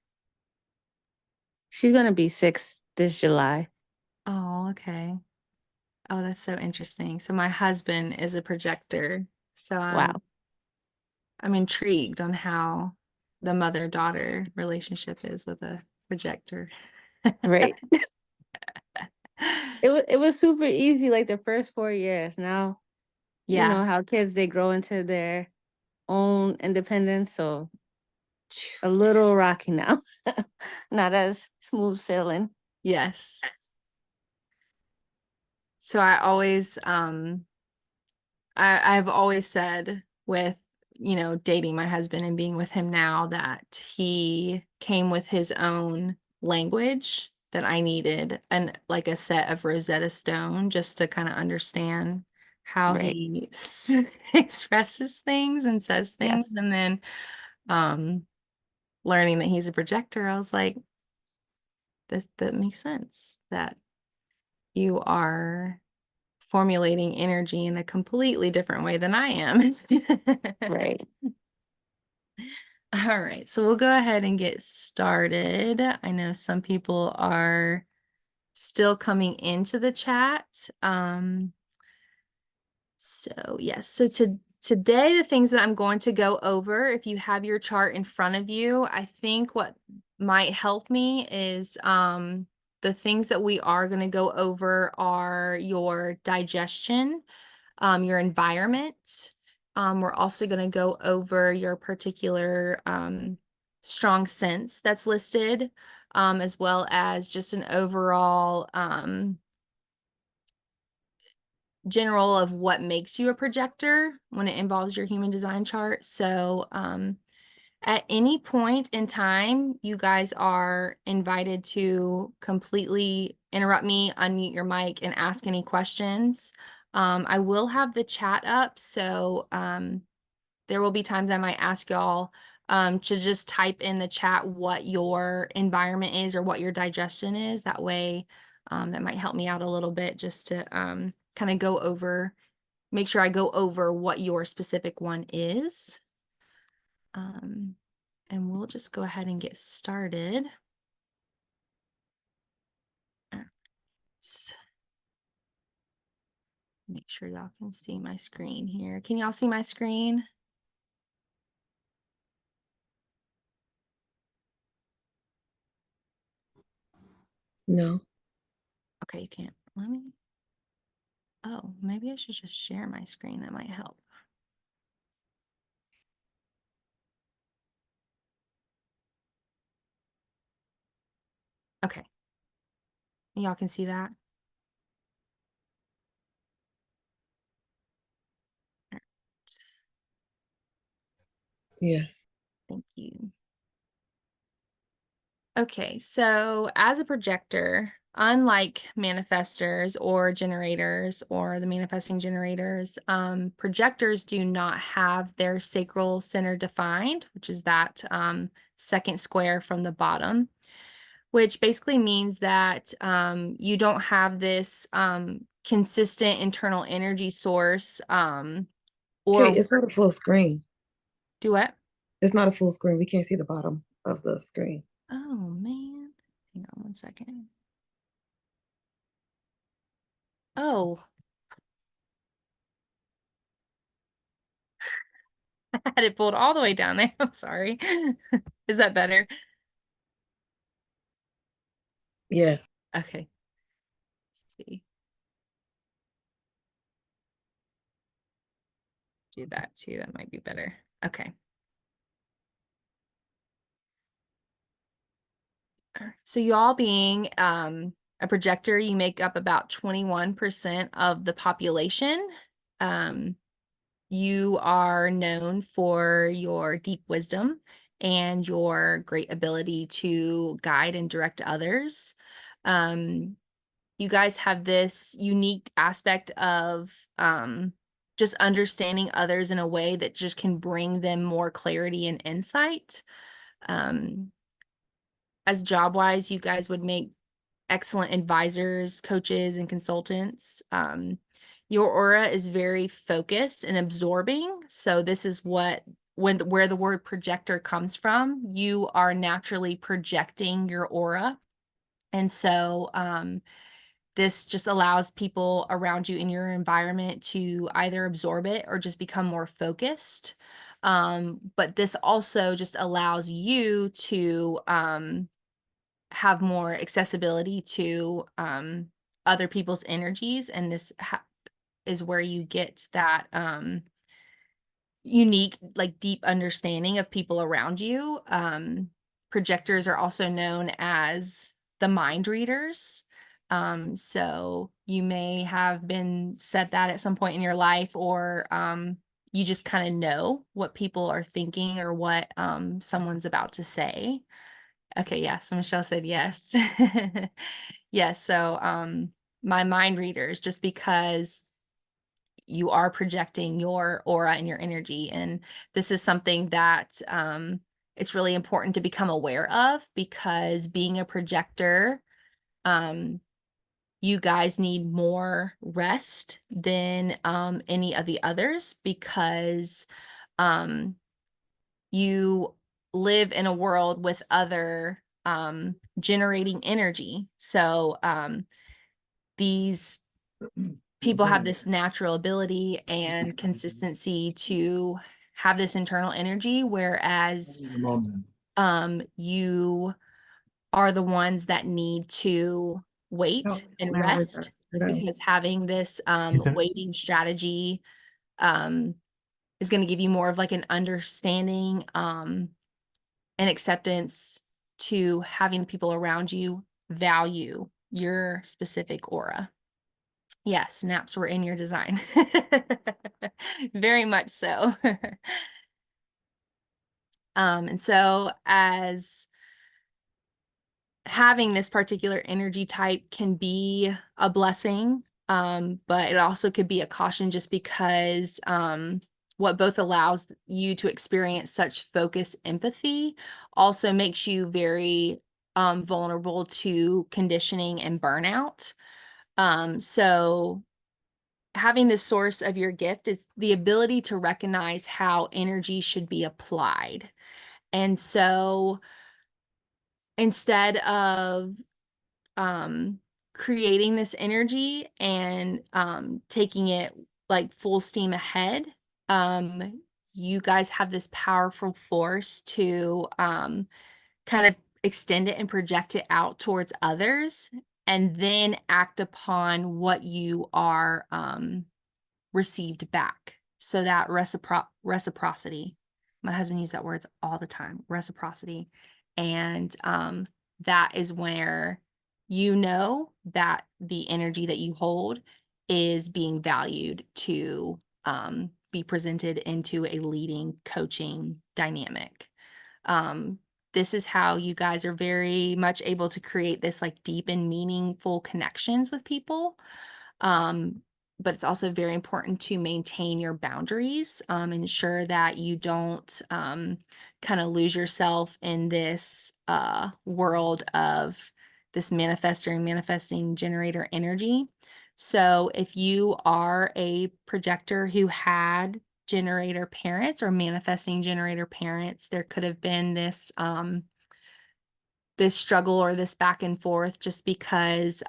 She's going to be 6 this July. Oh, okay. Oh, that's so interesting. So my husband is a projector. So Wow. I'm intrigued on how the mother-daughter relationship is with a projector. Right. It was super easy like the first 4 years. Now, you Yeah. know how kids they grow into their own independence, so a little rocky now. Not as smooth sailing. Yes. So I always I've always said with, dating my husband and being with him now that he came with his own language that I needed and like a set of Rosetta Stone just to kind of understand how Right. he expresses things and says things. Yes. And then learning that he's a projector, I was like, that makes sense that you are formulating energy in a completely different way than I am. Right. All right, so we'll go ahead and get started. I know some people are still coming into the chat. So yes, so today the things that I'm going to go over, if you have your chart in front of you, I think what might help me is the things that we are going to go over are your digestion, your environment. We're also going to go over your particular strong sense that's listed, as well as just an overall general of what makes you a projector when it involves your human design chart. So at any point in time, you guys are invited to completely interrupt me, unmute your mic, and ask any questions. I will have the chat up, so there will be times I might ask y'all to just type in the chat what your environment is or what your digestion is. That way, that might help me out a little bit just to kind of go over, make sure I go over what your specific one is. And we'll just go ahead and get started. Make sure y'all can see my screen here. Can y'all see my screen? No. Okay, you can't. Let me. Oh, maybe I should just share my screen. That might help. Okay. Y'all can see that? Yes. Thank you. Okay, so as a projector, unlike manifestors or generators or the manifesting generators, projectors do not have their sacral center defined, which is that second square from the bottom, which basically means that you don't have this consistent internal energy source or Okay, it's not a full screen. do what? It's not a full screen. We can't see the bottom of the screen. Oh man, hang on one second. Oh, I had it pulled all the way down there. I'm sorry. Is that better? Yes. Okay. Let's see. Do that too. That might be better. Okay. So y'all being a projector, you make up about 21% of the population. You are known for your deep wisdom and your great ability to guide and direct others. You guys have this unique aspect of just understanding others in a way that just can bring them more clarity and insight. As job-wise, you guys would make excellent advisors, coaches, and consultants. Your aura is very focused and absorbing. So this is where the word projector comes from. You are naturally projecting your aura. And so this just allows people around you in your environment to either absorb it or just become more focused. But this also just allows you to have more accessibility to other people's energies, and this is where you get that unique, like deep understanding of people around you. Projectors are also known as the mind readers. So you may have been said that at some point in your life, or you just kind of know what people are thinking or what someone's about to say. Okay, yeah, so Michelle said yes. Yes, so my mind readers, just because you are projecting your aura and your energy, and this is something that it's really important to become aware of, because being a projector, you guys need more rest than any of the others, because you live in a world with other generating energy. So these people have this natural ability and consistency to have this internal energy, whereas you are the ones that need to wait and rest, because having this waiting strategy is going to give you more of like an understanding and acceptance to having people around you value your specific aura. Yes, snaps were in your design. Very much so. And so as having this particular energy type can be a blessing, but it also could be a caution, just because what both allows you to experience such focused empathy also makes you very vulnerable to conditioning and burnout. So having this source of your gift, it's the ability to recognize how energy should be applied. And so instead of creating this energy and taking it like full steam ahead, you guys have this powerful force to kind of extend it and project it out towards others, and then act upon what you are received back. So that reciprocity, my husband used that word all the time, reciprocity. And that is where you know that the energy that you hold is being valued to be presented into a leading coaching dynamic. this is how you guys are very much able to create this like deep and meaningful connections with people. But it's also very important to maintain your boundaries, ensure that you don't kind of lose yourself in this world of this manifesting generator energy. So if you are a projector who had generator parents or manifesting generator parents, there could have been this this struggle or this back and forth just because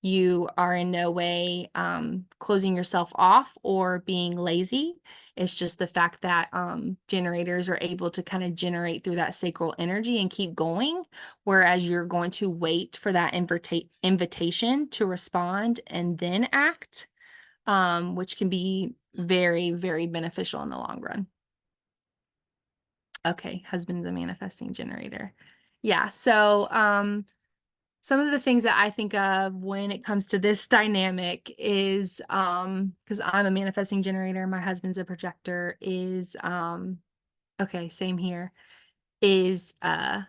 you are in no way closing yourself off or being lazy. It's just the fact that generators are able to kind of generate through that sacral energy and keep going, whereas you're going to wait for that invitation to respond and then act, which can be very, very beneficial in the long run. Okay, husband's a manifesting generator. Yeah, so some of the things that I think of when it comes to this dynamic is because I'm a manifesting generator, my husband's a projector, is okay, same here, is I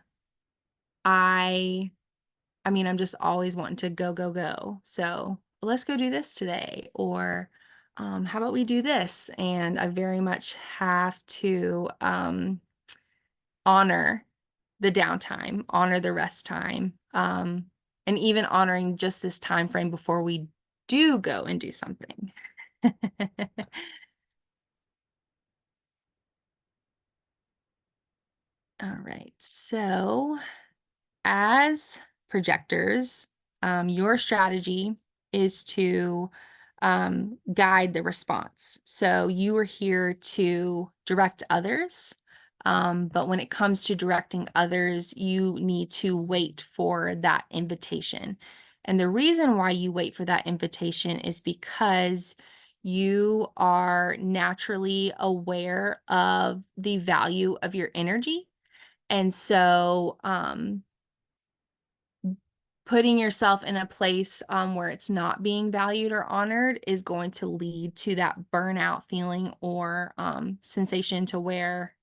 mean, I'm just always wanting to go, go, go. So let's go do this today, or how about we do this? And I very much have to honor the downtime, honor the rest time, and even honoring just this time frame before we do go and do something. All right, so as projectors, your strategy is to guide the response. So you are here to direct others. But when it comes to directing others, you need to wait for that invitation. And the reason why you wait for that invitation is because you are naturally aware of the value of your energy. And so, putting yourself in a place where it's not being valued or honored is going to lead to that burnout feeling or sensation to where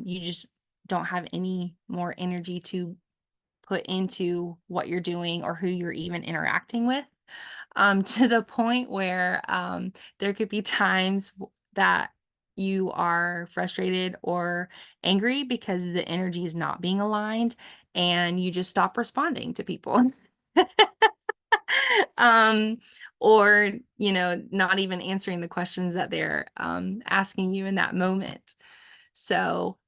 you just don't have any more energy to put into what you're doing or who you're even interacting with, to the point where there could be times that you are frustrated or angry because the energy is not being aligned and you just stop responding to people. um or not even answering the questions that they're asking you in that moment. So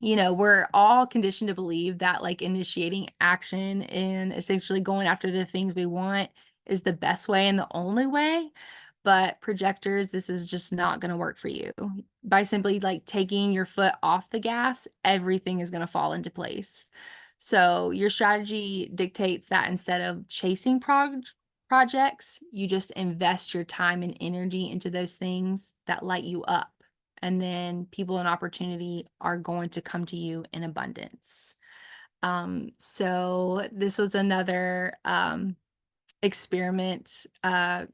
we're all conditioned to believe that like initiating action and essentially going after the things we want is the best way and the only way. But projectors, this is just not going to work for you. By simply like taking your foot off the gas, everything is going to fall into place. So your strategy dictates that instead of chasing projects, you just invest your time and energy into those things that light you up. And then people and opportunity are going to come to you in abundance. So this was another experiment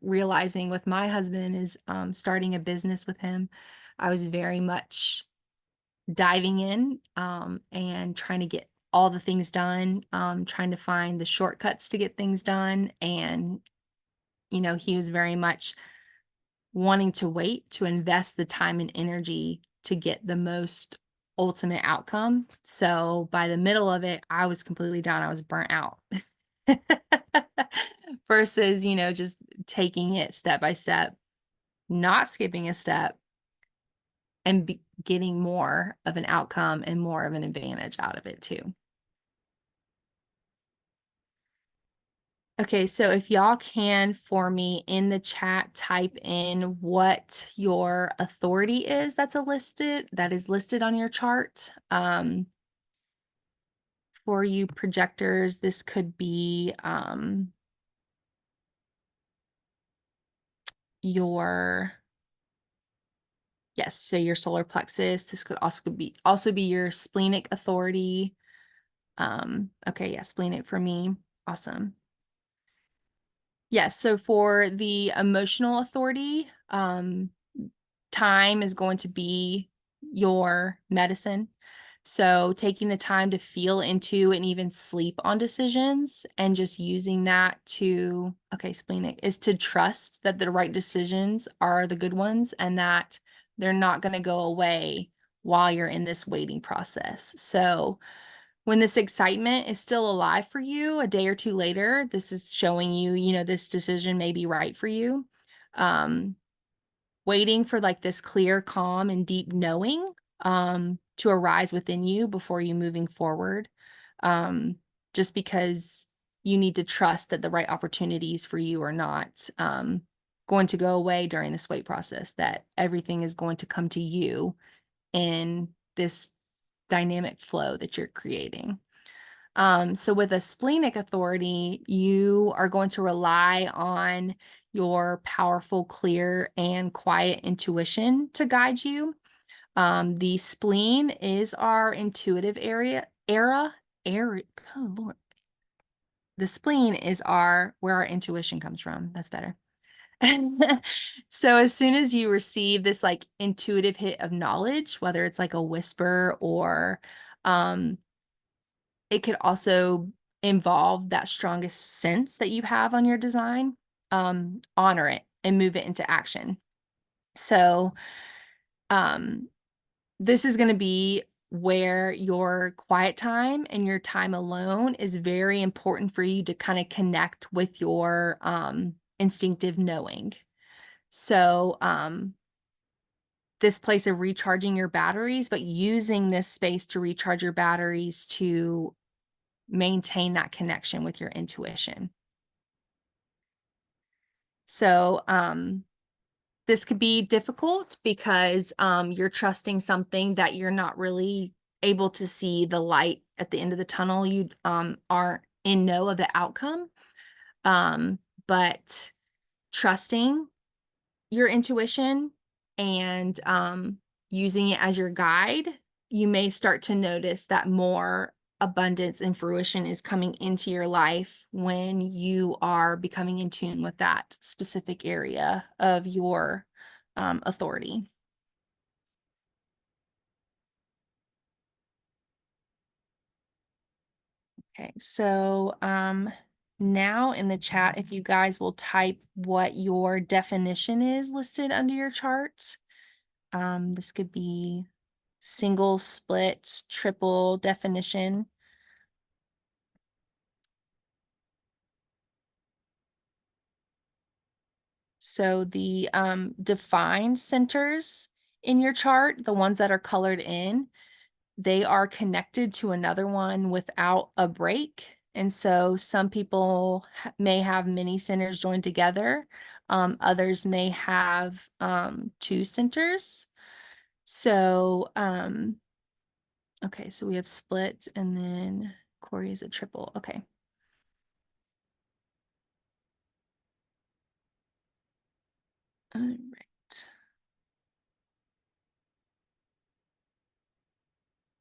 realizing with my husband is starting a business with him. I was very much diving in and trying to get all the things done, trying to find the shortcuts to get things done. And, he was very much wanting to wait to invest the time and energy to get the most ultimate outcome. So by the middle of it, I was completely done. I was burnt out. Versus, just taking it step by step, not skipping a step, and getting more of an outcome and more of an advantage out of it too. Okay, so if y'all can for me in the chat, type in what your authority is that is listed on your chart. For you projectors, this could be so your solar plexus. This could also be your splenic authority. Okay, yeah, splenic for me. Awesome. Yes, so for the emotional authority, time is going to be your medicine. So taking the time to feel into and even sleep on decisions and just using that to, okay, splenic, is to trust that the right decisions are the good ones and that they're not going to go away while you're in this waiting process. So when this excitement is still alive for you a day or two later, this is showing you, you know, this decision may be right for you. Waiting for like this clear, calm, and deep knowing to arise within you before you moving forward. Just because you need to trust that the right opportunities for you are not going to go away during this wait process, that everything is going to come to you in this dynamic flow that you're creating. So with a splenic authority, you are going to rely on your powerful, clear, and quiet intuition to guide you. The spleen is our intuitive area. Oh Lord. The spleen is where our intuition comes from. That's better. So as soon as you receive this like intuitive hit of knowledge, whether it's like a whisper or it could also involve that strongest sense that you have on your design, honor it and move it into action. So this is going to be where your quiet time and your time alone is very important for you to kind of connect with your instinctive knowing. So this place of recharging your batteries, but using this space to recharge your batteries to maintain that connection with your intuition. So this could be difficult because you're trusting something that you're not really able to see the light at the end of the tunnel. You aren't in know of the outcome, but trusting your intuition and using it as your guide, you may start to notice that more abundance and fruition is coming into your life when you are becoming in tune with that specific area of your authority. Okay, so now in the chat, if you guys will type what your definition is listed under your chart. This could be single, split, triple definition. So the defined centers in your chart, the ones that are colored in, they are connected to another one without a break. And so some people may have many centers joined together. Others may have 2 centers. So, okay, so we have split and then Corey is a triple. Okay. All right.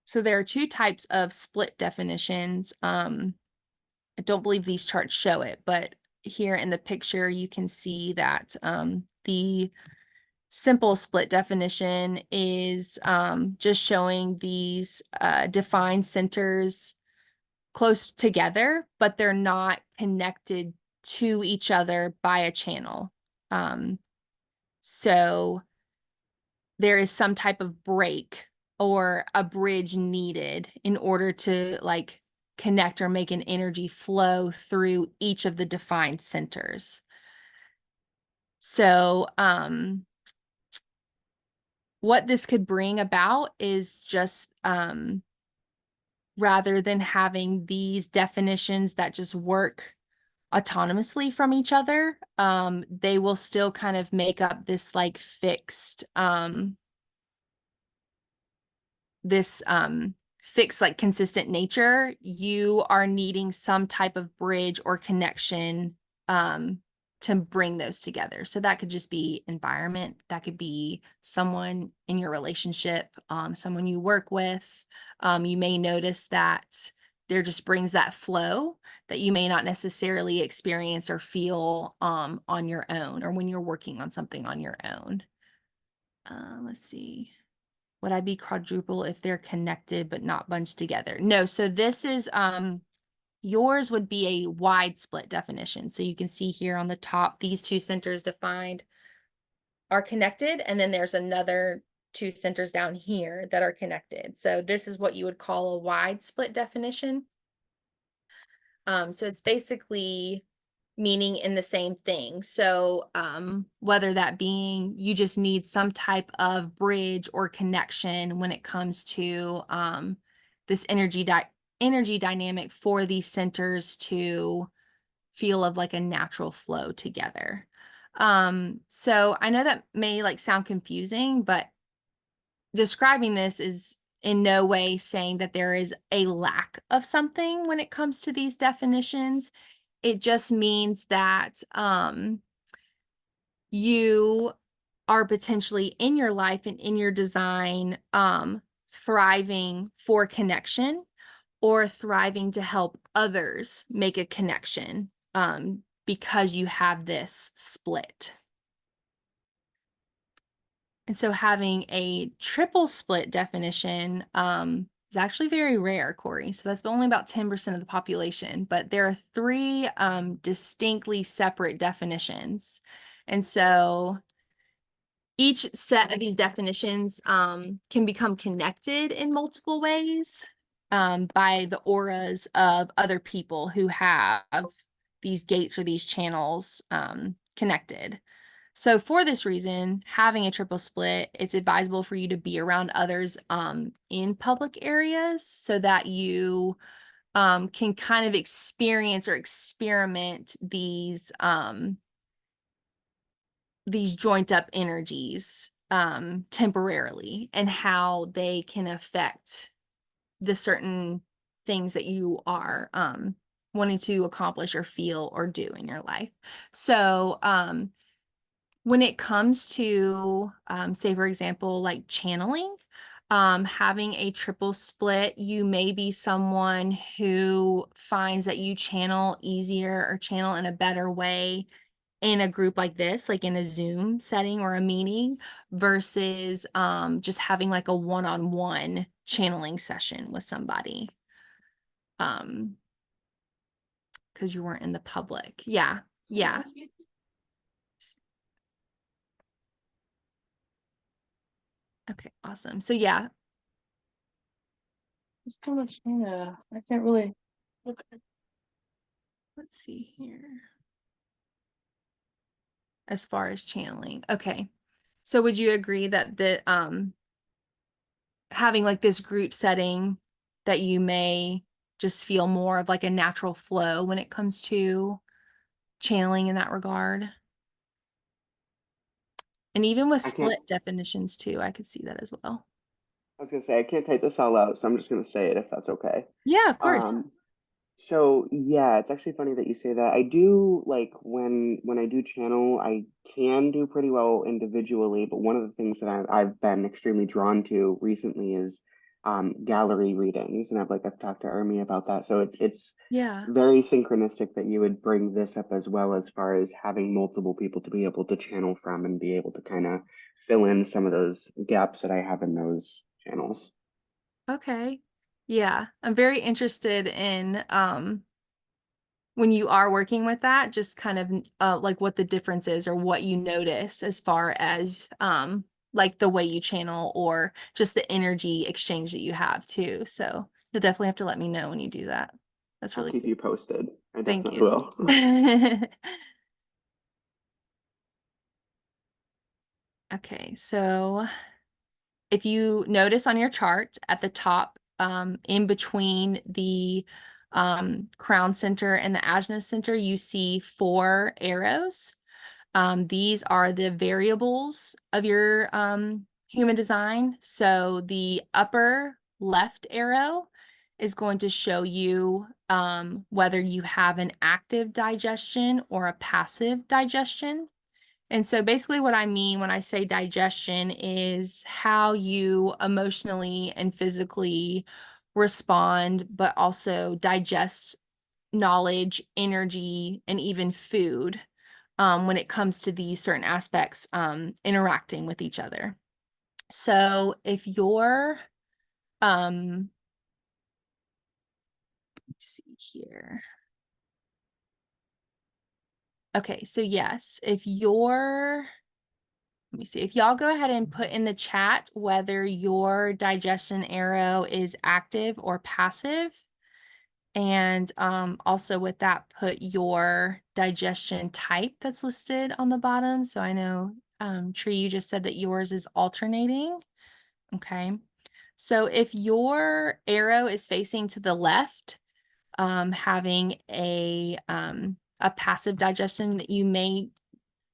So there are 2 types of split definitions. I don't believe these charts show it, but here in the picture, you can see that the simple split definition is just showing these defined centers close together, but they're not connected to each other by a channel. So there is some type of break or a bridge needed in order to like connect or make an energy flow through each of the defined centers. So what this could bring about is just rather than having these definitions that just work autonomously from each other, they will still kind of make up this like fixed fixed like consistent nature. You are needing some type of bridge or connection to bring those together. So that could just be environment, that could be someone in your relationship, someone you work with. You may notice that there just brings that flow that you may not necessarily experience or feel on your own or when you're working on something on your own. Let's see. would I be quadruple if they're connected but not bunched together? No, so this is, yours would be a wide split definition. So you can see here on the top, these two centers defined are connected, and then there's another two centers down here that are connected. So this is what you would call a wide split definition. So it's basically meaning in the same thing. So whether that being you just need some type of bridge or connection when it comes to this energy dynamic for these centers to feel of like a natural flow together. So I know that may like sound confusing, but describing this is in no way saying that there is a lack of something when it comes to these definitions. It just means that you are potentially in your life and in your design thriving for connection or thriving to help others make a connection because you have this split. And so having a triple split definition is actually very rare, Corey. So that's only about 10% of the population, but there are three distinctly separate definitions. And so each set of these definitions can become connected in multiple ways by the auras of other people who have these gates or these channels connected. So for this reason, having a triple split, it's advisable for you to be around others in public areas so that you can kind of experience or experiment these joint up energies temporarily and how they can affect the certain things that you are wanting to accomplish or feel or do in your life. So when it comes to, say, for example, like channeling, having a triple split, you may be someone who finds that you channel easier or channel in a better way in a group like this, like in a Zoom setting or a meeting, versus just having like a one-on-one channeling session with somebody. Because you weren't in the public. Yeah. Yeah. Okay, awesome. So yeah. It's too much data. I can't really look. Let's see here. As far as channeling. Okay. So would you agree that the having like this group setting that you may just feel more of like a natural flow when it comes to channeling in that regard? And even with I can't. split definitions too, I could see that as well. I was gonna say I can't type this all out, so I'm just gonna say it if that's okay. Yeah, of course. So yeah, it's actually funny that you say that. I do like when I do channel, I can do pretty well individually, but one of the things that I've been extremely drawn to recently is gallery readings, and I've talked to Ermi about that. So it's Yeah. very synchronistic that you would bring this up as well as far as having multiple people to be able to channel from and be able to kind of fill in some of those gaps that I have in those channels. Okay. Yeah. I'm very interested in when you are working with that, just kind of like what the difference is or what you notice as far as like the way you channel or just the energy exchange that you have too. So you'll definitely have to let me know when you do that. That's I'll really keep cool. you posted. I Thank definitely you. will. Okay, so if you notice on your chart at the top, in between the crown center and the ajna center, you see 4 arrows. These are the variables of your human design. So the upper left arrow is going to show you whether you have an active digestion or a passive digestion. And so basically what I mean when I say digestion is how you emotionally and physically respond, but also digest knowledge, energy, and even food when it comes to these certain aspects interacting with each other. So if you're, let's see here. Okay, so yes, if you're, let me see, if y'all go ahead and put in the chat whether your digestion arrow is active or passive. And also with that, put your digestion type that's listed on the bottom. So I know, Tree, you just said that yours is alternating. Okay. So if your arrow is facing to the left, having a passive digestion, that you may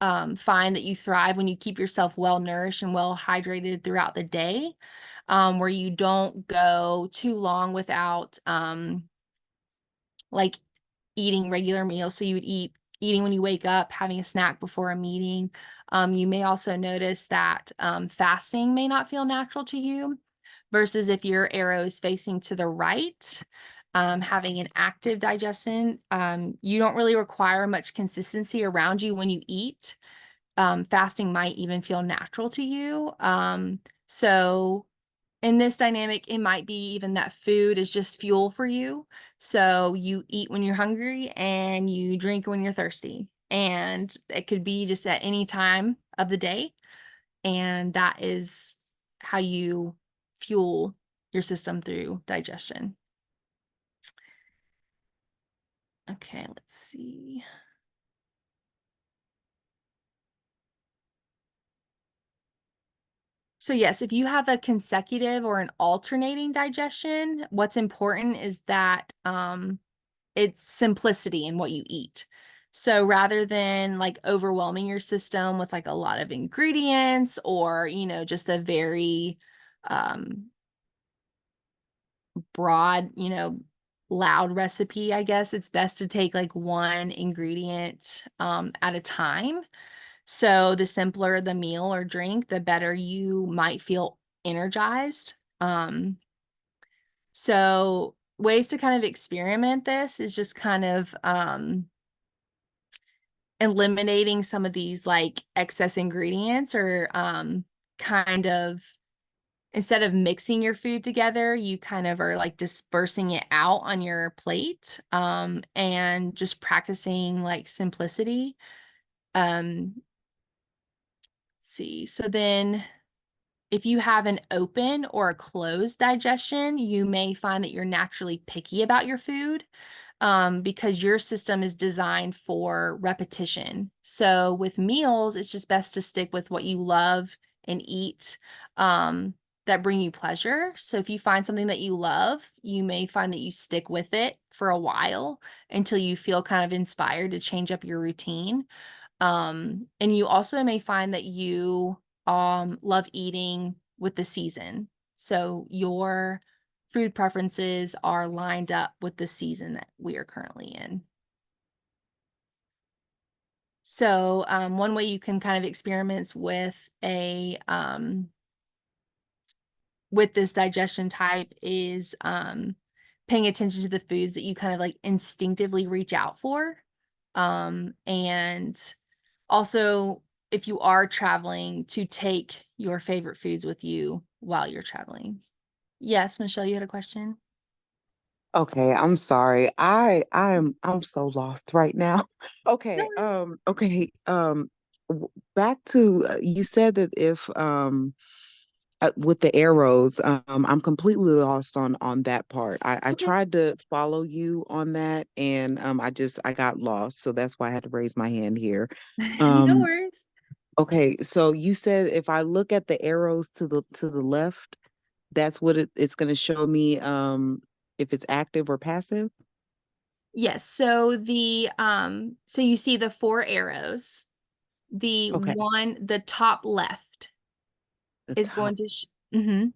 find that you thrive when you keep yourself well nourished and well hydrated throughout the day, where you don't go too long without like eating regular meals. So you would eating when you wake up, having a snack before a meeting. You may also notice that fasting may not feel natural to you, versus if your arrow is facing to the right, having an active digestion, you don't really require much consistency around you when you eat. Fasting might even feel natural to you. So in this dynamic, it might be even that food is just fuel for you. So you eat when you're hungry and you drink when you're thirsty. And it could be just at any time of the day. And that is how you fuel your system through digestion. Okay, let's see. So yes, if you have a consecutive or an alternating digestion, what's important is that it's simplicity in what you eat. So rather than like overwhelming your system with like a lot of ingredients or, just a very broad, loud recipe, I guess it's best to take like one ingredient at a time. So the simpler the meal or drink, the better you might feel energized. So ways to kind of experiment this is just kind of eliminating some of these like excess ingredients, or kind of, instead of mixing your food together, you kind of are like dispersing it out on your plate, and just practicing like simplicity. Let's see. So then if you have an open or a closed digestion, you may find that you're naturally picky about your food, because your system is designed for repetition. So with meals, it's just best to stick with what you love and eat, that bring you pleasure. So if you find something that you love, you may find that you stick with it for a while until you feel kind of inspired to change up your routine. And you also may find that you love eating with the season. So your food preferences are lined up with the season that we are currently in. So one way you can kind of experiment with this digestion type is paying attention to the foods that you kind of like instinctively reach out for. And also, if you are traveling, to take your favorite foods with you while you're traveling. Yes, Michelle, you had a question? Okay, I'm sorry. I'm so lost right now. No Okay, worries. okay, back to you said that if with the arrows, I'm completely lost on that part. I Okay. tried to follow you on that, and I got lost, so that's why I had to raise my hand here. No Um, worries. okay, so you said if I look at the arrows to the left, that's what it's going to show me, if it's active or passive. Yes, so so you see the four arrows. Okay, The top left the is top. going to mhm.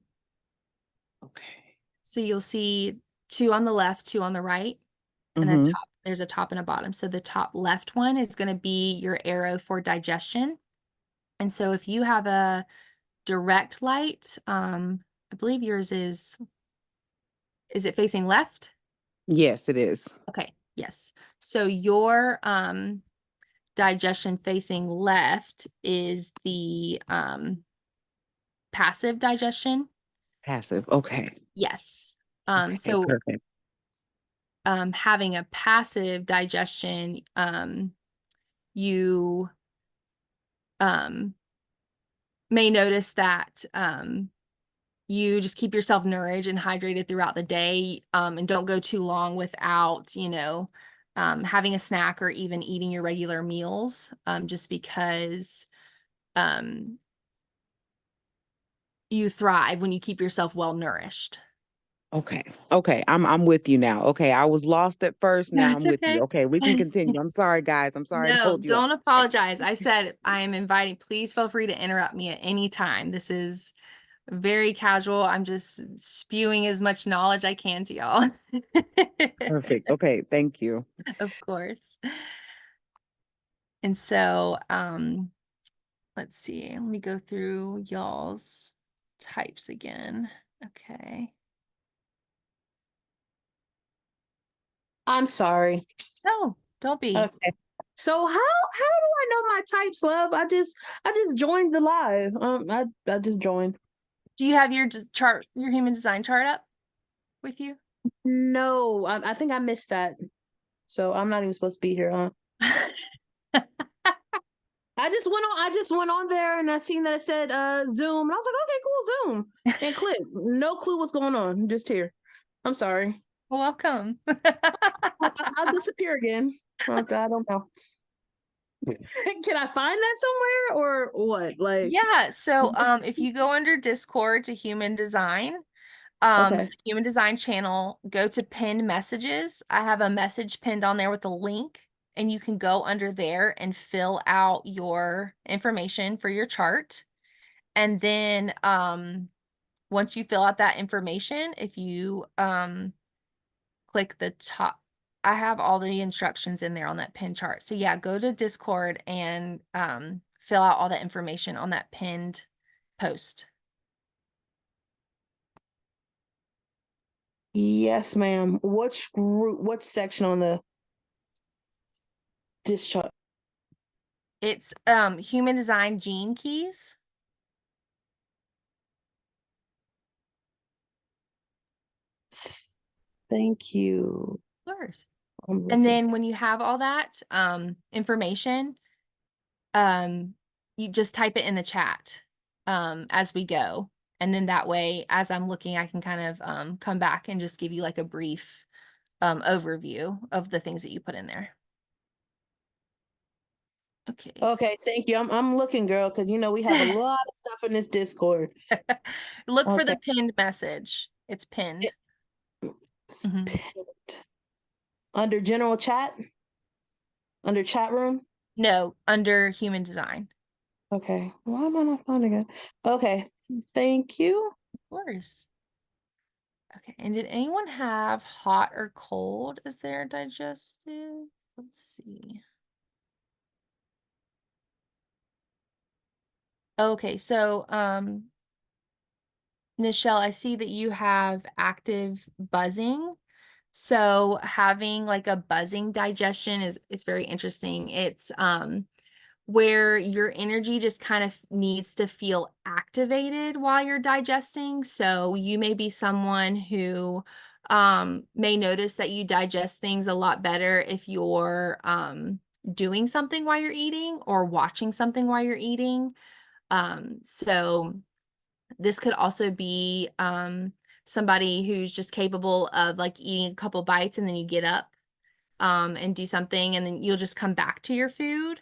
Okay. So you'll see two on the left, two on the right, and then Mm-hmm. there's a top and a bottom. So the top left one is going to be your arrow for digestion. And so if you have a direct light, I believe yours is it facing left? Yes, it is. Okay, yes. So your digestion facing left is the passive digestion. Passive. Okay. Yes. Okay, So perfect. having a passive digestion, you may notice that you just keep yourself nourished and hydrated throughout the day, and don't go too long without, having a snack or even eating your regular meals, just because you thrive when you keep yourself well nourished. Okay. Okay. I'm with you now. Okay. I was lost at first. Now That's I'm with you. okay. Okay, we can continue. I'm sorry, guys. I'm sorry to No, hold you up. don't apologize. I said I am inviting. Please feel free to interrupt me at any time. This is very casual. I'm just spewing as much knowledge I can to y'all. Perfect. Okay. Thank you. Of course. And so, let's see. Let me go through y'all's types again. Okay. I'm sorry. No, don't be. Okay. So how do I know my types, love? I just joined the live. I just joined. Do you have your chart, your human design chart up with you? No, I think I missed that. So I'm not even supposed to be here, huh? I just went on there and I seen that it said Zoom. And I was like, okay, cool, Zoom. And click. No clue what's going on. I'm just here. I'm sorry. Welcome. I'll disappear again. Okay, I don't know. Can I find that somewhere or what? Like, Yeah, so if you go under Discord to human design, okay. human design channel, go to pinned messages. I have a message pinned on there with a link, and you can go under there and fill out your information for your chart. And then once you fill out that information, if you click the top, I have all the instructions in there on that pin chart. So yeah, go to Discord and fill out all the information on that pinned post. Yes, ma'am. Which group, what section on this chart? It's human design gene keys. Thank you. Of course. I'm And looking. then when you have all that information, you just type it in the chat as we go. And then that way, as I'm looking, I can kind of come back and just give you like a brief overview of the things that you put in there. Okay. Okay, thank you. I'm looking, girl, because we have a lot of stuff in this Discord. Look for the Okay. pinned message. It's pinned. It's Mhm. pinned. Under general chat? Under chat room? No, under human design. Okay. Why am I not finding it? Okay. Thank you. Of course. Okay, and did anyone have hot or cold as their digestive? Let's see. Okay, so Nichelle, I see that you have active buzzing. So having like a buzzing digestion is very interesting. It's where your energy just kind of needs to feel activated while you're digesting. So you may be someone who may notice that you digest things a lot better if you're doing something while you're eating or watching something while you're eating. So this could also be somebody who's just capable of like eating a couple bites and then you get up and do something and then you'll just come back to your food.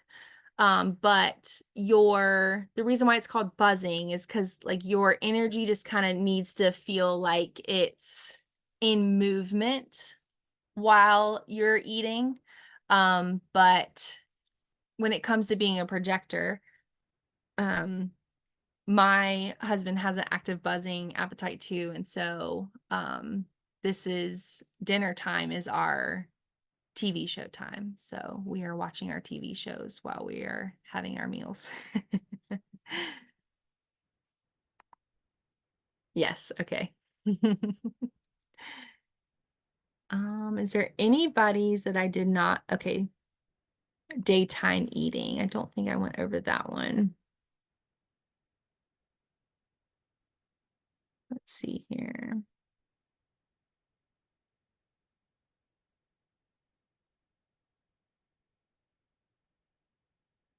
But the reason why it's called buzzing is because like your energy just kind of needs to feel like it's in movement while you're eating. But when it comes to being a projector, my husband has an active buzzing appetite too. And so this is dinner time is our TV show time. So we are watching our TV shows while we are having our meals. Yes, okay. Is there anybody's that I did not? Okay. Daytime eating. I don't think I went over that one. see here.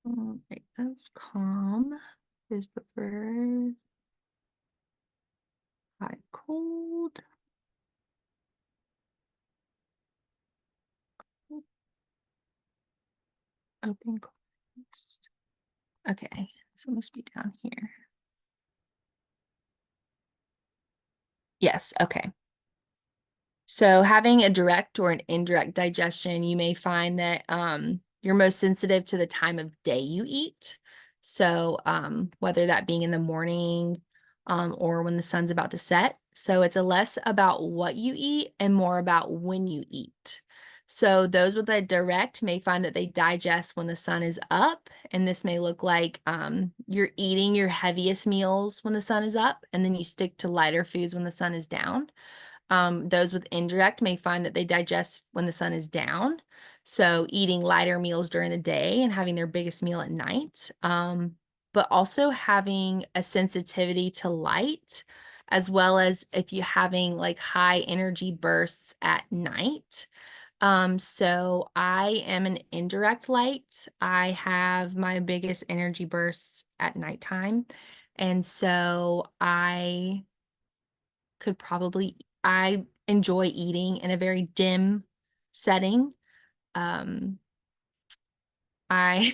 All right, that's calm. Is preferred. High, cold. Open, closed. Okay, so it must be down here. Yes, okay. So having a direct or an indirect digestion, you may find that you're most sensitive to the time of day you eat. So whether that being in the morning or when the sun's about to set. So it's less about what you eat and more about when you eat. So those with a direct may find that they digest when the sun is up, and this may look like you're eating your heaviest meals when the sun is up, and then you stick to lighter foods when the sun is down. Those with indirect may find that they digest when the sun is down. So eating lighter meals during the day and having their biggest meal at night. But also having a sensitivity to light, as well as if you're having like high energy bursts at night. So I am an indirect light. I have my biggest energy bursts at nighttime. And so I enjoy eating in a very dim setting. I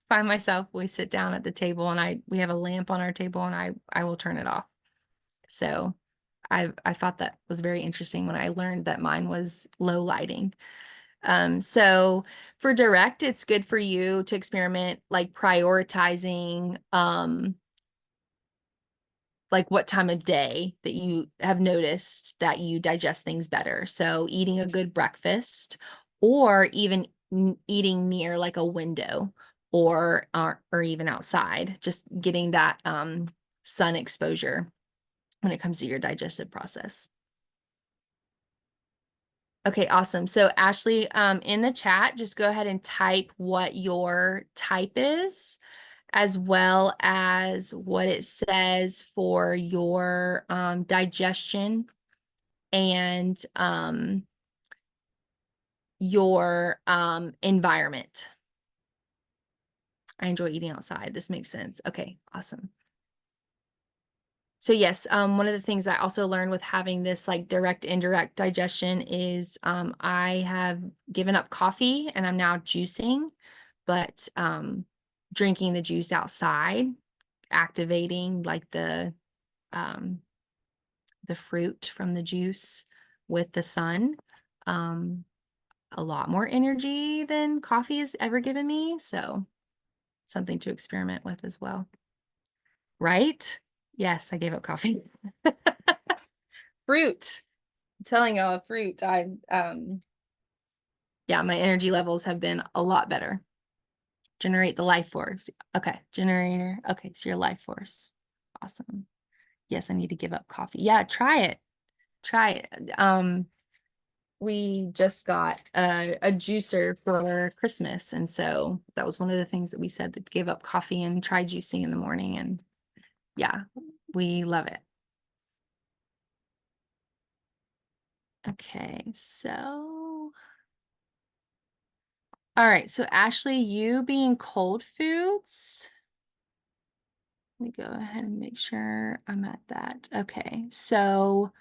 find myself, we sit down at the table and we have a lamp on our table, and I will turn it off. So I thought that was very interesting when I learned that mine was low lighting. So for direct, it's good for you to experiment like prioritizing like what time of day that you have noticed that you digest things better. So eating a good breakfast, or even eating near like a window or even outside, just getting that sun exposure when it comes to your digestive process. Okay, awesome. So Ashley, in the chat, just go ahead and type what your type is, as well as what it says for your digestion and your environment. I enjoy eating outside. This makes sense. Okay, awesome. So yes, one of the things I also learned with having this like direct, indirect digestion is I have given up coffee and I'm now juicing, but drinking the juice outside, activating like the fruit from the juice with the sun. A lot more energy than coffee has ever given me. So something to experiment with as well. Right? Yes, I gave up coffee. Fruit. I'm telling y'all, fruit. Yeah, my energy levels have been a lot better. Generate the life force. Okay, generator. Okay, so your life force. Awesome. Yes, I need to give up coffee. Yeah, try it. Try it. We just got a juicer for Christmas, and so that was one of the things that we said, that give up coffee and try juicing in the morning, and yeah, we love it. Okay, so all right, so Ashley, you being cold foods, let me go ahead and make sure I'm at that. Okay, so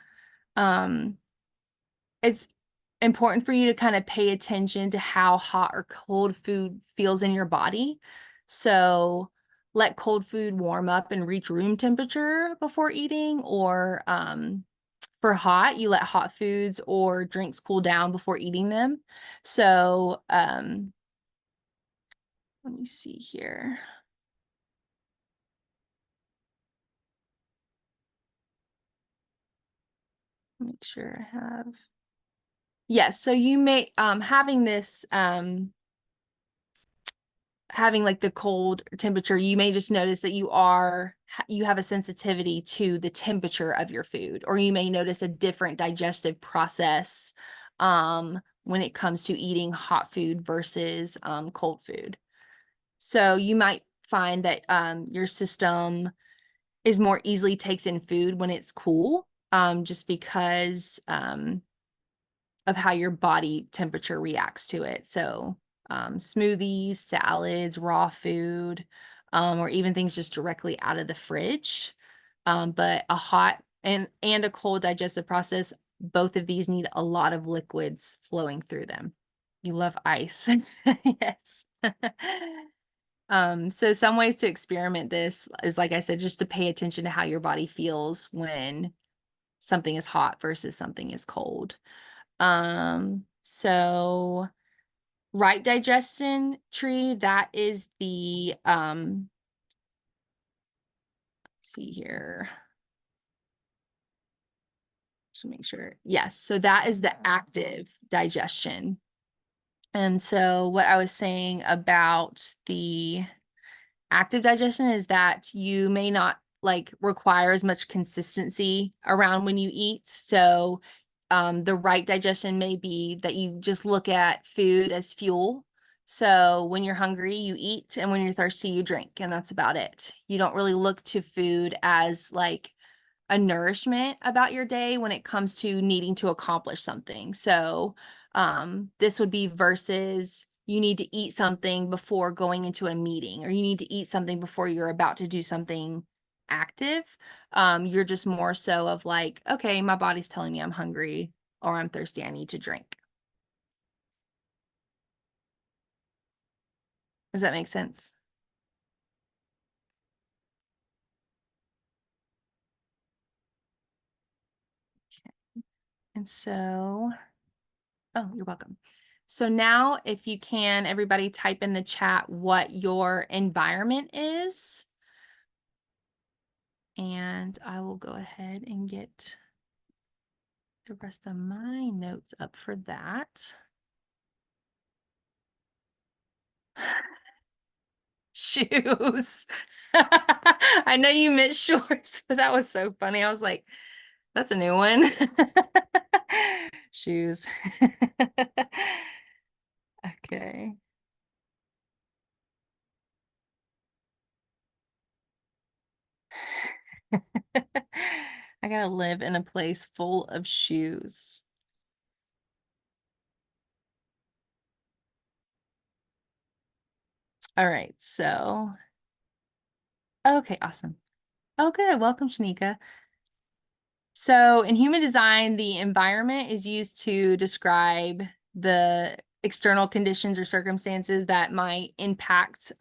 it's important for you to kind of pay attention to how hot or cold food feels in your body. So let cold food warm up and reach room temperature before eating, or for hot, you let hot foods or drinks cool down before eating them. So let me see here. Make sure I have. Yes, so you may having this having like the cold temperature, you may just notice that you have a sensitivity to the temperature of your food, or you may notice a different digestive process when it comes to eating hot food versus cold food. So you might find that your system is more easily takes in food when it's cool, just because of how your body temperature reacts to it. So smoothies, salads, raw food, or even things just directly out of the fridge. But a hot and a cold digestive process, both of these need a lot of liquids flowing through them. You love ice. Yes. So some ways to experiment this is, like I said, just to pay attention to how your body feels when something is hot versus something is cold. So right digestion tree, that is the let's see here. Just make sure. Yes, so that is the active digestion. And so what I was saying about the active digestion is that you may not like require as much consistency around when you eat. So the right digestion may be that you just look at food as fuel. So when you're hungry, you eat, and when you're thirsty, you drink, and that's about it. You don't really look to food as like a nourishment about your day when it comes to needing to accomplish something. So this would be versus you need to eat something before going into a meeting, or you need to eat something before you're about to do something active. You're just more so of like, okay, my body's telling me I'm hungry or I'm thirsty, I need to drink. Does that make sense? Okay. And so, oh, you're welcome. So now if you can, everybody type in the chat what your environment is. And I will go ahead and get the rest of my notes up for that. Shoes. I know you meant shorts, but that was so funny. I was like, that's a new one. Shoes. Okay. I gotta live in a place full of shoes. All right, so. Okay, awesome. Oh, good. Welcome, Shanika. So in human design, the environment is used to describe the external conditions or circumstances that might impact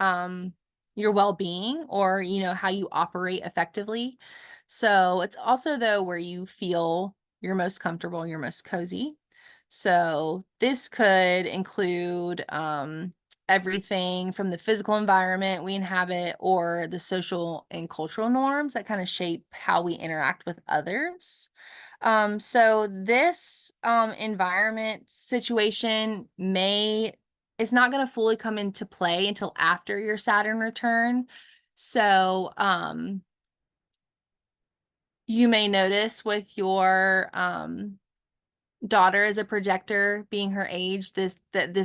your well-being, or, you know, how you operate effectively. So it's also, though, where you feel you're most comfortable, you're most cozy. So this could include everything from the physical environment we inhabit, or the social and cultural norms that kind of shape how we interact with others. So this environment situation it's not going to fully come into play until after your Saturn return. So you may notice with your daughter as a projector, being her age, this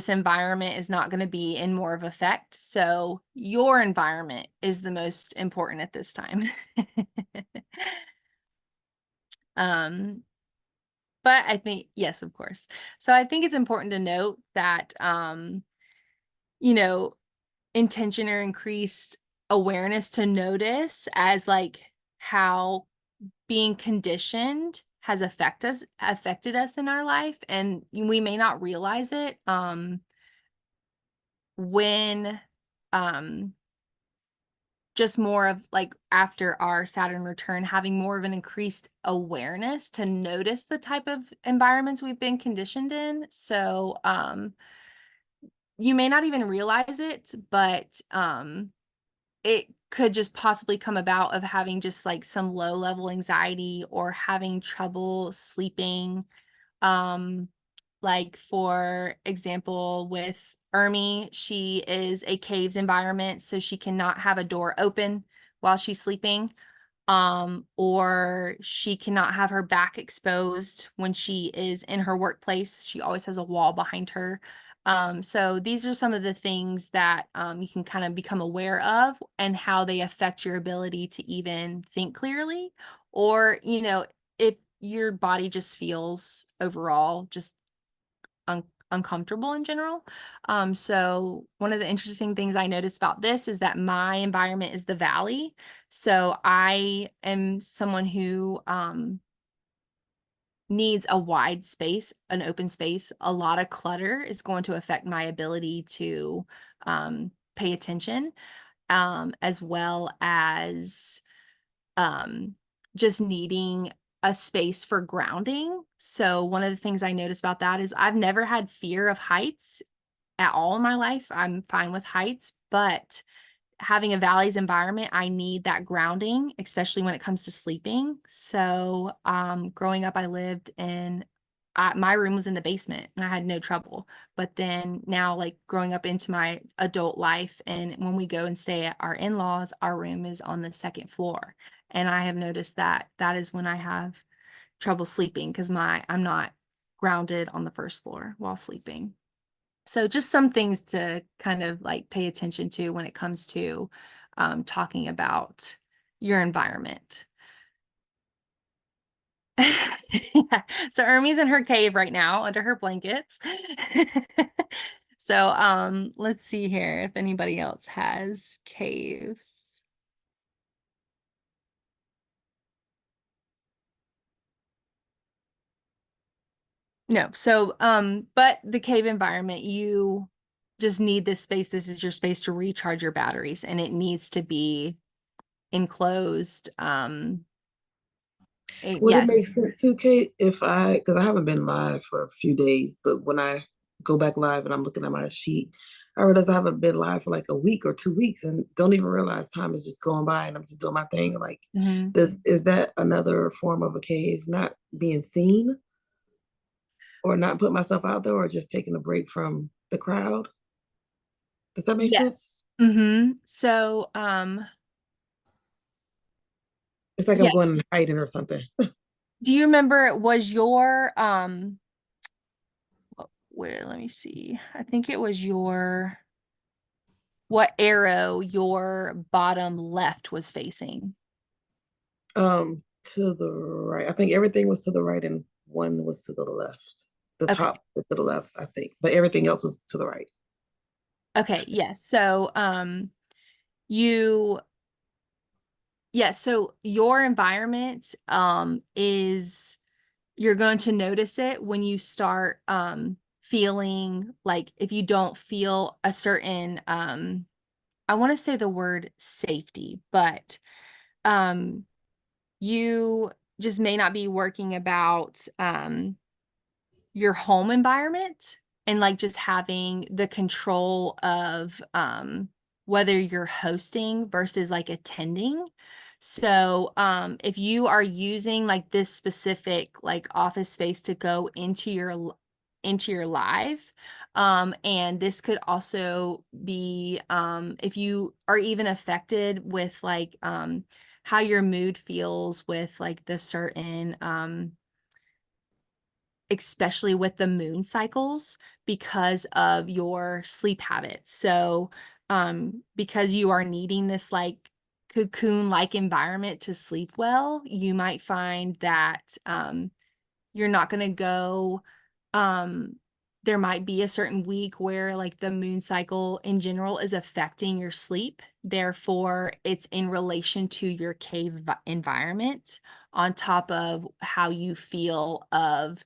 environment is not going to be in more of effect. So your environment is the most important at this time. But I think, yes, of course. So I think it's important to note that you know, intention or increased awareness to notice as like how being conditioned has affected us in our life, and we may not realize it when just more of like after our Saturn return, having more of an increased awareness to notice the type of environments we've been conditioned in. So you may not even realize it, but it could just possibly come about of having just like some low level anxiety or having trouble sleeping. Like for example, with Ermi, she is a caves environment, so she cannot have a door open while she's sleeping. Or she cannot have her back exposed when she is in her workplace. She always has a wall behind her. So these are some of the things that you can kind of become aware of, and how they affect your ability to even think clearly. Or, you know, if your body just feels overall just uncomfortable in general. So one of the interesting things I noticed about this is that my environment is the valley. So I am someone who needs a wide space, an open space. A lot of clutter is going to affect my ability to pay attention, as well as just needing a space for grounding. So one of the things I noticed about that is I've never had fear of heights at all in my life. I'm fine with heights, but having a valleys environment, I need that grounding, especially when it comes to sleeping. So growing up, I lived in my room was in the basement and I had no trouble. But then now, like growing up into my adult life, and when we go and stay at our in-laws, our room is on the second floor. And I have noticed that that is when I have trouble sleeping because I'm not grounded on the first floor while sleeping. So just some things to kind of like pay attention to when it comes to talking about your environment. So Ermi's in her cave right now under her blankets. So let's see here if anybody else has caves. No. So but the cave environment, you just need this space. This is your space to recharge your batteries, and it needs to be enclosed. Would it Yes. make sense too, Kate, if because I haven't been live for a few days, but when I go back live and I'm looking at my sheet, I realize I haven't been live for like a week or 2 weeks and don't even realize time is just going by and I'm just doing my thing. Like, Mhm. is that another form of a cave, not being seen or not putting myself out there or just taking a break from the crowd? Does that make sense? Yes. So, It's like I'm going yes. and hiding or something. Do you remember, was your, where, let me see. I think it was what arrow your bottom left was facing? To the right. I think everything was to the right and one was to the left. The Okay. top was to the left, I think, but everything else was to the right. Okay. Yes. So, you, yes. So your environment, is, you're going to notice it when you start, feeling like if you don't feel a certain, I want to say the word safety, but you just may not be working about your home environment and like just having the control of whether you're hosting versus like attending. So if you are using like this specific like office space to go into your live, and this could also be if you are even affected with like how your mood feels with like the certain especially with the moon cycles because of your sleep habits. So, because you are needing this like cocoon-like environment to sleep well, you might find that you're not going to go, um, there might be a certain week where like the moon cycle in general is affecting your sleep. Therefore, it's in relation to your cave environment on top of how you feel of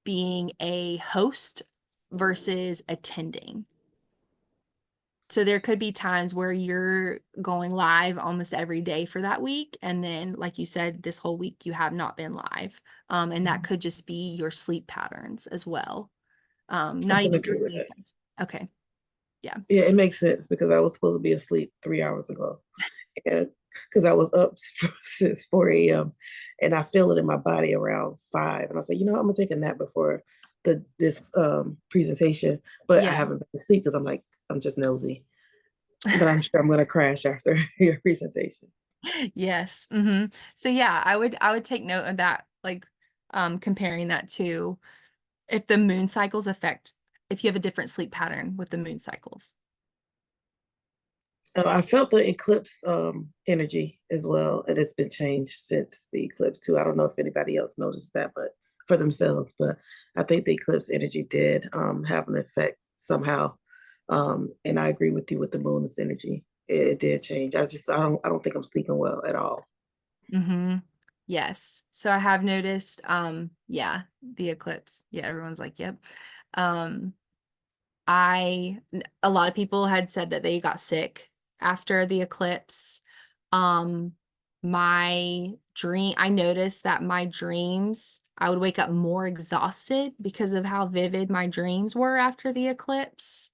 being a host versus attending. So there could be times where you're going live almost every day for that week. And then, like you said, this whole week you have not been live. And that could just be your sleep patterns as well. I Not can even agree with that. okay. Yeah. Yeah, it makes sense because I was supposed to be asleep 3 hours ago. And because I was up since 4 a.m. and I feel it in my body around 5. And I said, I'm gonna take a nap before this presentation, but I Yeah. haven't been asleep because I'm just nosy. But I'm sure I'm gonna crash after your presentation. Yes. So yeah, I would take note of that, like comparing that to if the moon cycles affect if you have a different sleep pattern with the moon cycles. I felt the eclipse energy as well. It has been changed since the eclipse too. I don't know if anybody else noticed that, but for themselves, but I think the eclipse energy did have an effect somehow. And I agree with you with the moon's energy. It did change. I don't think I'm sleeping well at all. Mm-hmm. Yes. So I have noticed, yeah, the eclipse. Yeah, everyone's like, yep. Um, a lot of people had said that they got sick after the eclipse. Um, I noticed that my dreams, I would wake up more exhausted because of how vivid my dreams were after the eclipse.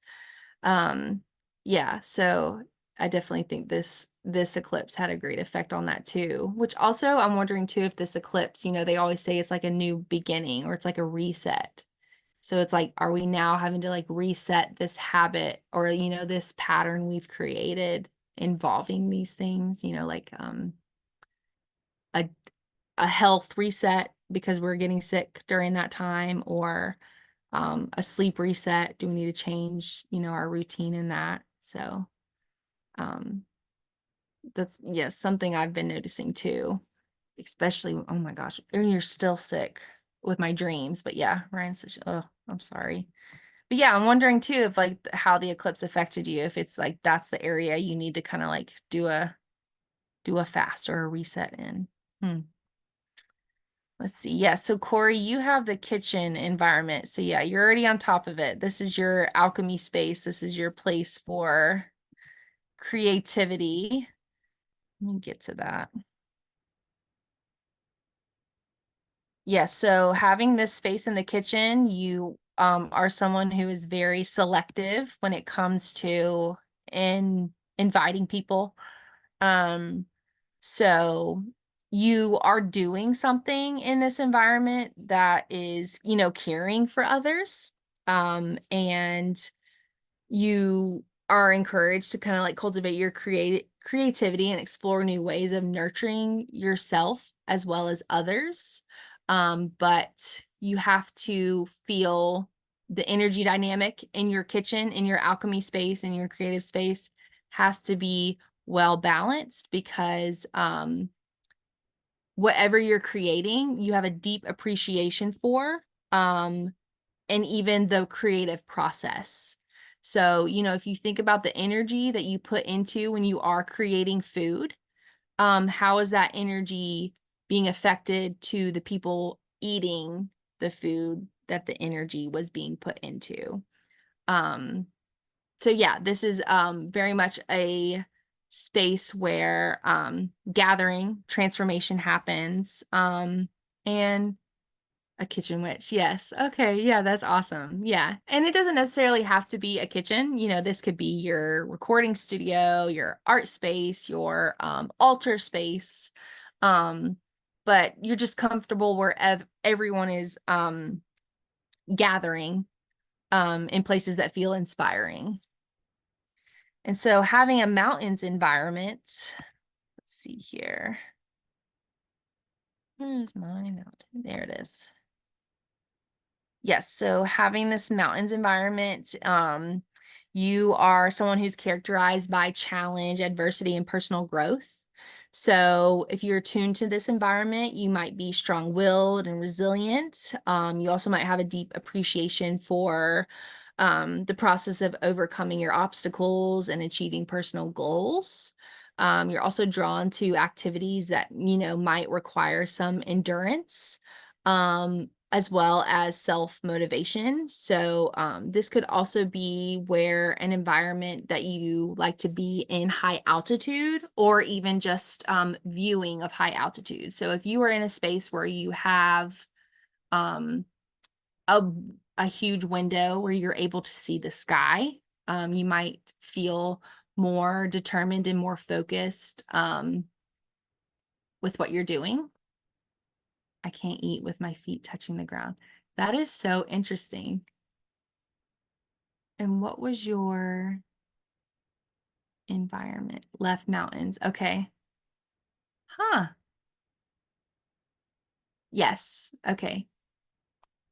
Um, yeah, so I definitely think this eclipse had a great effect on that too. Which also I'm wondering too if this eclipse, they always say it's like a new beginning or it's like a reset. So it's like, are we now having to like reset this habit or this pattern we've created involving these things, like a a health reset because we're getting sick during that time, or a sleep reset. Do we need to change, our routine in that? So um that's, yes, something I've been noticing too, especially, oh my gosh, you're still sick with my dreams. But yeah, Ryan's such, oh, I'm sorry. But yeah, I'm wondering too if like how the eclipse affected you, if it's like that's the area you need to kind of like do a fast or a reset in. Hmm. Let's see. Yeah, so Corey, you have the kitchen environment. So yeah, you're already on top of it. This is your alchemy space. This is your place for creativity. Let me get to that. Yeah, so having this space in the kitchen, you are someone who is very selective when it comes to inviting people. Um, so you are doing something in this environment that is, caring for others. And you are encouraged to kind of like cultivate your creativity and explore new ways of nurturing yourself as well as others. But you have to feel the energy dynamic in your kitchen, in your alchemy space, in your creative space has to be well balanced because whatever you're creating, you have a deep appreciation for. And even the creative process. So, if you think about the energy that you put into when you are creating food, how is that energy being affected to the people eating the food that the energy was being put into? So yeah, this is very much a space where gathering, transformation happens, and a kitchen witch. Yes. Okay. Yeah, that's awesome. Yeah. And it doesn't necessarily have to be a kitchen. This could be your recording studio, your art space, your altar space. Um, but you're just comfortable where everyone is gathering in places that feel inspiring. And so having a mountains environment, let's see here. Where's my mountain? There it is. Yes, so having this mountains environment, you are someone who's characterized by challenge, adversity, and personal growth. So if you're tuned to this environment, you might be strong-willed and resilient. You also might have a deep appreciation for the process of overcoming your obstacles and achieving personal goals. You're also drawn to activities that, might require some endurance. As well as self-motivation. So this could also be where an environment that you like to be in high altitude or even just viewing of high altitude. So if you are in a space where you have um, a huge window where you're able to see the sky, you might feel more determined and more focused with what you're doing. I can't eat with my feet touching the ground. That is so interesting. And what was your environment? Left mountains. Okay. Huh. Yes. Okay.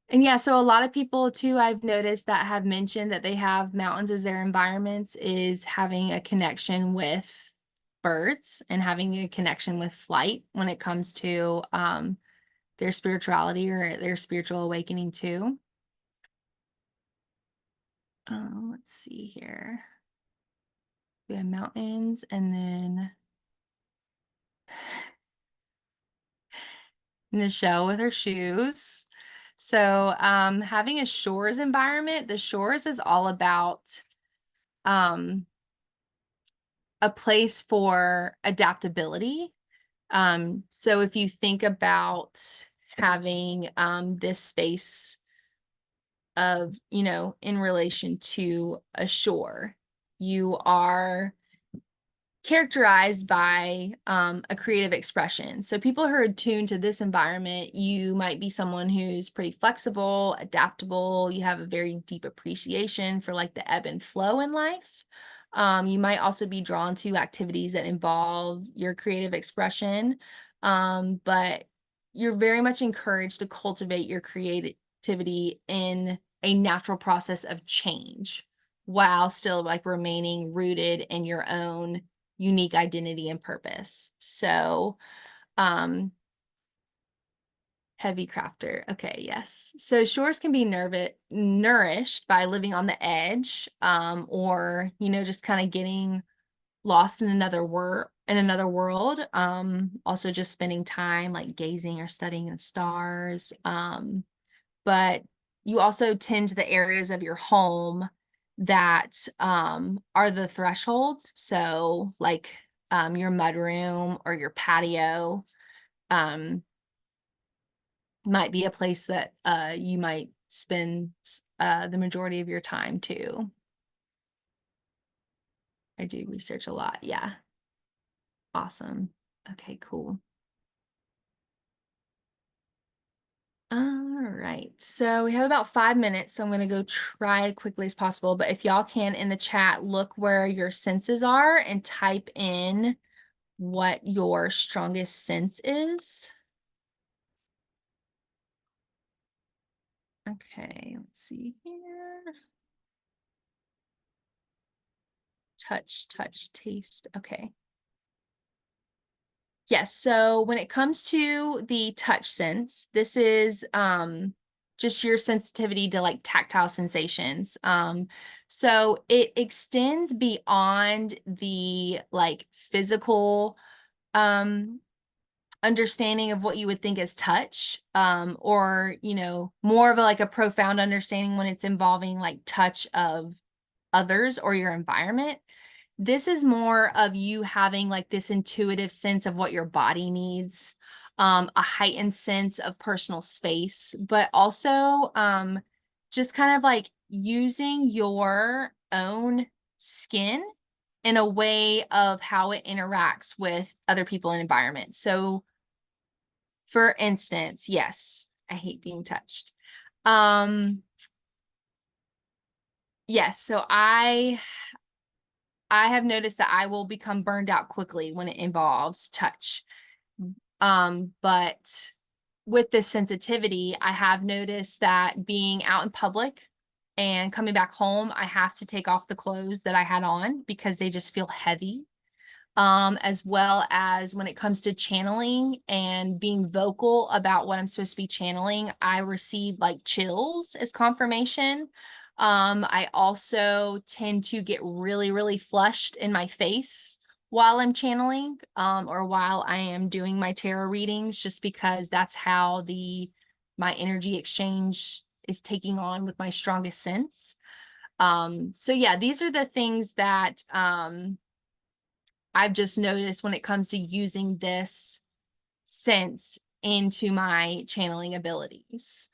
And yeah, so a lot of people too, I've noticed that have mentioned that they have mountains as their environments is having a connection with birds and having a connection with flight when it comes to their spirituality or their spiritual awakening too. Let's see here. We have mountains and then Nichelle with her shoes. So having a shores environment, the shores is all about a place for adaptability. So if you think about having this space of, you know, in relation to a shore, you are characterized by a creative expression. So people who are attuned to this environment, you might be someone who's pretty flexible, adaptable. You have a very deep appreciation for like the ebb and flow in life. You might also be drawn to activities that involve your creative expression, but you're very much encouraged to cultivate your creativity in a natural process of change while still like remaining rooted in your own unique identity and purpose. So, heavy crafter. Okay, yes. So shores can be nourished by living on the edge, or, you know, just kind of getting lost in another world. Also just spending time like gazing or studying the stars. But you also tend to the areas of your home that are the thresholds. So like your mudroom or your patio might be a place that you might spend the majority of your time too. I do research a lot. Yeah. Awesome. Okay, cool. All right, so we have about 5 minutes, so I'm going to go try as quickly as possible. But if y'all can in the chat, look where your senses are and type in what your strongest sense is. Okay, let's see here. Touch, taste. Okay. Yes, so when it comes to the touch sense, this is just your sensitivity to like tactile sensations. So it extends beyond the like physical understanding of what you would think as touch, or, you know, more of a, like a profound understanding when it's involving like touch of others or your environment. This is more of you having like this intuitive sense of what your body needs, a heightened sense of personal space, but also just kind of like using your own skin in a way of how it interacts with other people and environments. So for instance, yes, I hate being touched. Yes, so I have noticed that I will become burned out quickly when it involves touch. But with this sensitivity, I have noticed that being out in public and coming back home, I have to take off the clothes that I had on because they just feel heavy. As well as when it comes to channeling and being vocal about what I'm supposed to be channeling, I receive like chills as confirmation. I also tend to get really, really flushed in my face while I'm channeling, or while I am doing my tarot readings, just because that's how my energy exchange is taking on with my strongest sense. So yeah, these are the things that I've just noticed when it comes to using this sense into my channeling abilities.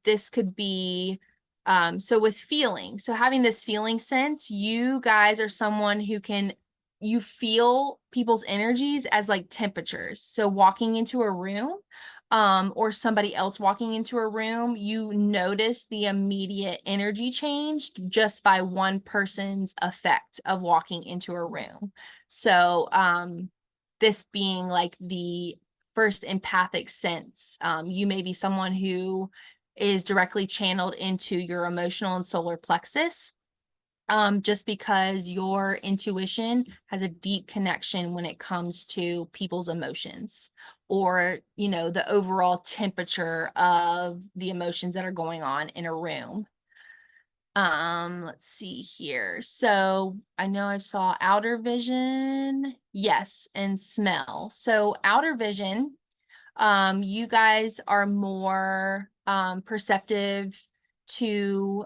This could be, so with feeling, so having this feeling sense, you guys are someone who you feel people's energies as like temperatures. So walking into a room, or somebody else walking into a room, you notice the immediate energy change just by one person's effect of walking into a room. So, this being like the first empathic sense, you may be someone who is directly channeled into your emotional and solar plexus. Just because your intuition has a deep connection when it comes to people's emotions, or, you know, the overall temperature of the emotions that are going on in a room. Let's see here. So I know I saw outer vision, yes, and smell. So outer vision, you guys are more perceptive to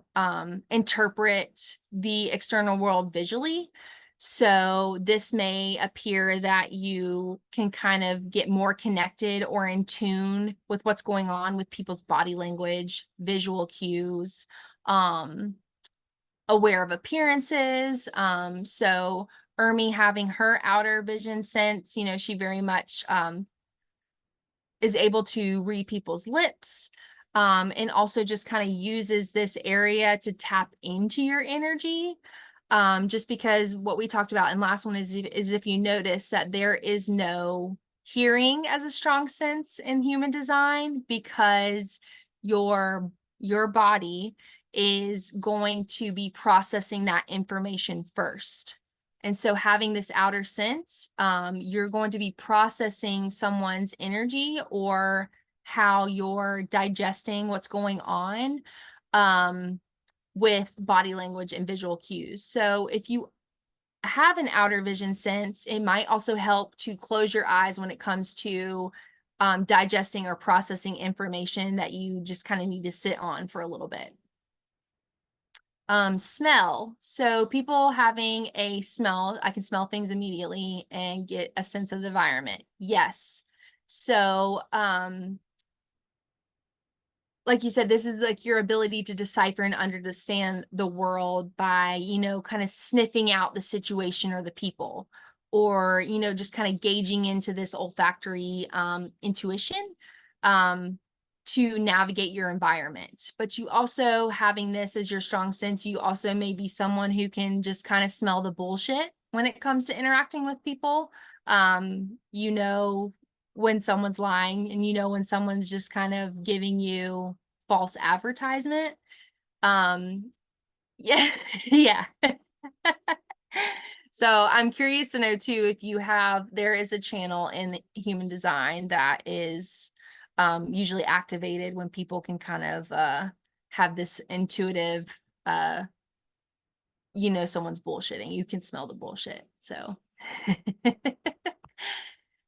interpret the external world visually. So this may appear that you can kind of get more connected or in tune with what's going on with people's body language, visual cues, aware of appearances. So Ermi having her outer vision sense, you know, she very much is able to read people's lips, and also just kind of uses this area to tap into your energy. Just because what we talked about in last one is if you notice that there is no hearing as a strong sense in human design, because your body is going to be processing that information first. And so having this outer sense, you're going to be processing someone's energy or how you're digesting what's going on, with body language and visual cues. So if you have an outer vision sense, it might also help to close your eyes when it comes to digesting or processing information that you just kind of need to sit on for a little bit. Smell. So people having a smell, I can smell things immediately and get a sense of the environment. Yes. So, like you said, this is like your ability to decipher and understand the world by, you know, kind of sniffing out the situation or the people, or, you know, just kind of gauging into this olfactory intuition to navigate your environment. But you also, having this as your strong sense, you also may be someone who can just kind of smell the bullshit when it comes to interacting with people. You know when someone's lying, and you know when someone's just kind of giving you false advertisement. Yeah. Yeah. So I'm curious to know too, if you have, there is a channel in human design that is usually activated when people can kind of have this intuitive, you know, someone's bullshitting, you can smell the bullshit. So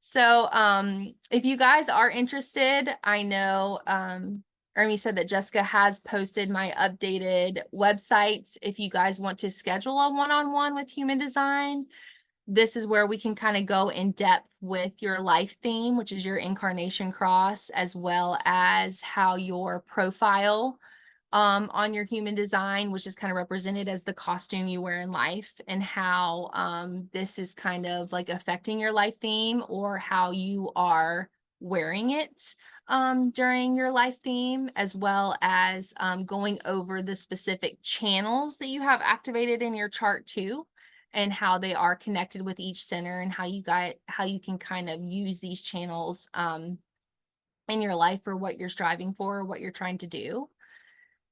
so if you guys are interested, I know Ermi said that Jessica has posted my updated website. If you guys want to schedule a one-on-one with human design, this is where we can kind of go in depth with your life theme, which is your incarnation cross, as well as how your profile on your human design, which is kind of represented as the costume you wear in life, and how this is kind of like affecting your life theme, or how you are wearing it during your life theme, as well as going over the specific channels that you have activated in your chart too, and how they are connected with each center, and how you can kind of use these channels in your life for what you're striving for, what you're trying to do.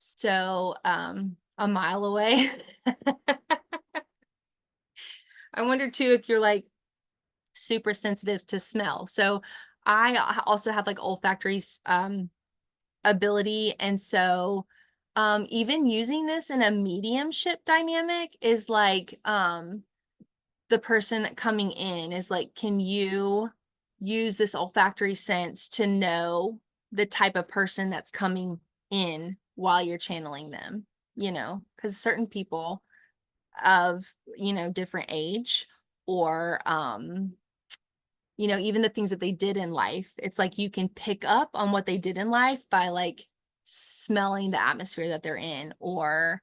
So, a mile away. I wonder too if you're like super sensitive to smell. So I also have like olfactory ability, and so even using this in a mediumship dynamic is like the person coming in is like, can you use this olfactory sense to know the type of person that's coming in while you're channeling them, you know, because certain people of, you know, different age, or you know, even the things that they did in life, it's like you can pick up on what they did in life by like smelling the atmosphere that they're in, or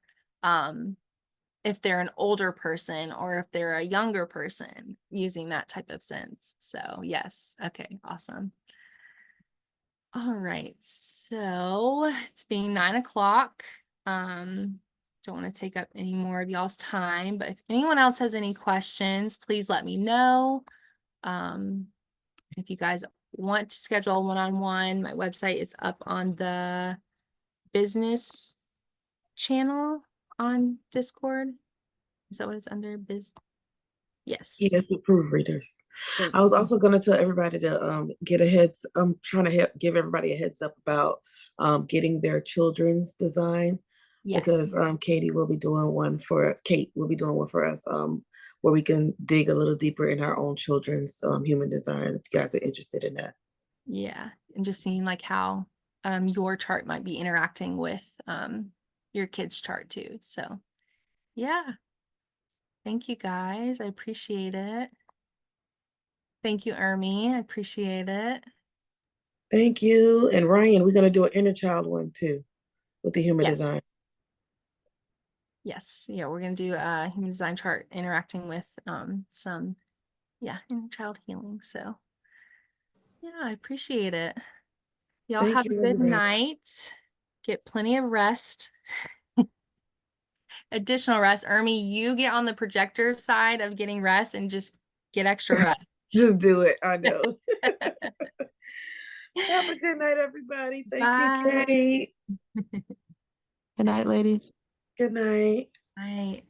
if they're an older person or if they're a younger person, using that type of sense. So yes. Okay, awesome. All right, so it's being 9 o'clock. Don't want to take up any more of y'all's time, but if anyone else has any questions, please let me know. If you guys want to schedule a one-on-one, my website is up on the business channel on Discord. Is that what it's under? Yes. Yes, approved readers. Thank I was you. also going to tell everybody to get a heads. I'm trying to give everybody a heads up about getting their children's design because Yes. Katie will be doing one for us. Kate will be doing one for us where we can dig a little deeper in our own children's human design. If you guys are interested in that. Yeah. And just seeing like how your chart might be interacting with your kid's chart too. So yeah. Thank you guys. I appreciate it. Thank you, Ermi. I appreciate it. Thank you. And Ryan, we're going to do an inner child one too with the human Yes. design. Yes. Yeah, we're gonna do a human design chart interacting with some inner child healing. So yeah, I appreciate it. Y'all Thank have a you, good everybody. night. Get plenty of rest. Additional rest. Ermi, you get on the projector side of getting rest and just get extra rest. Just do it. I know. Have a good night, everybody. Thank you, Bye. Kate. Good night, ladies. Good night. Night.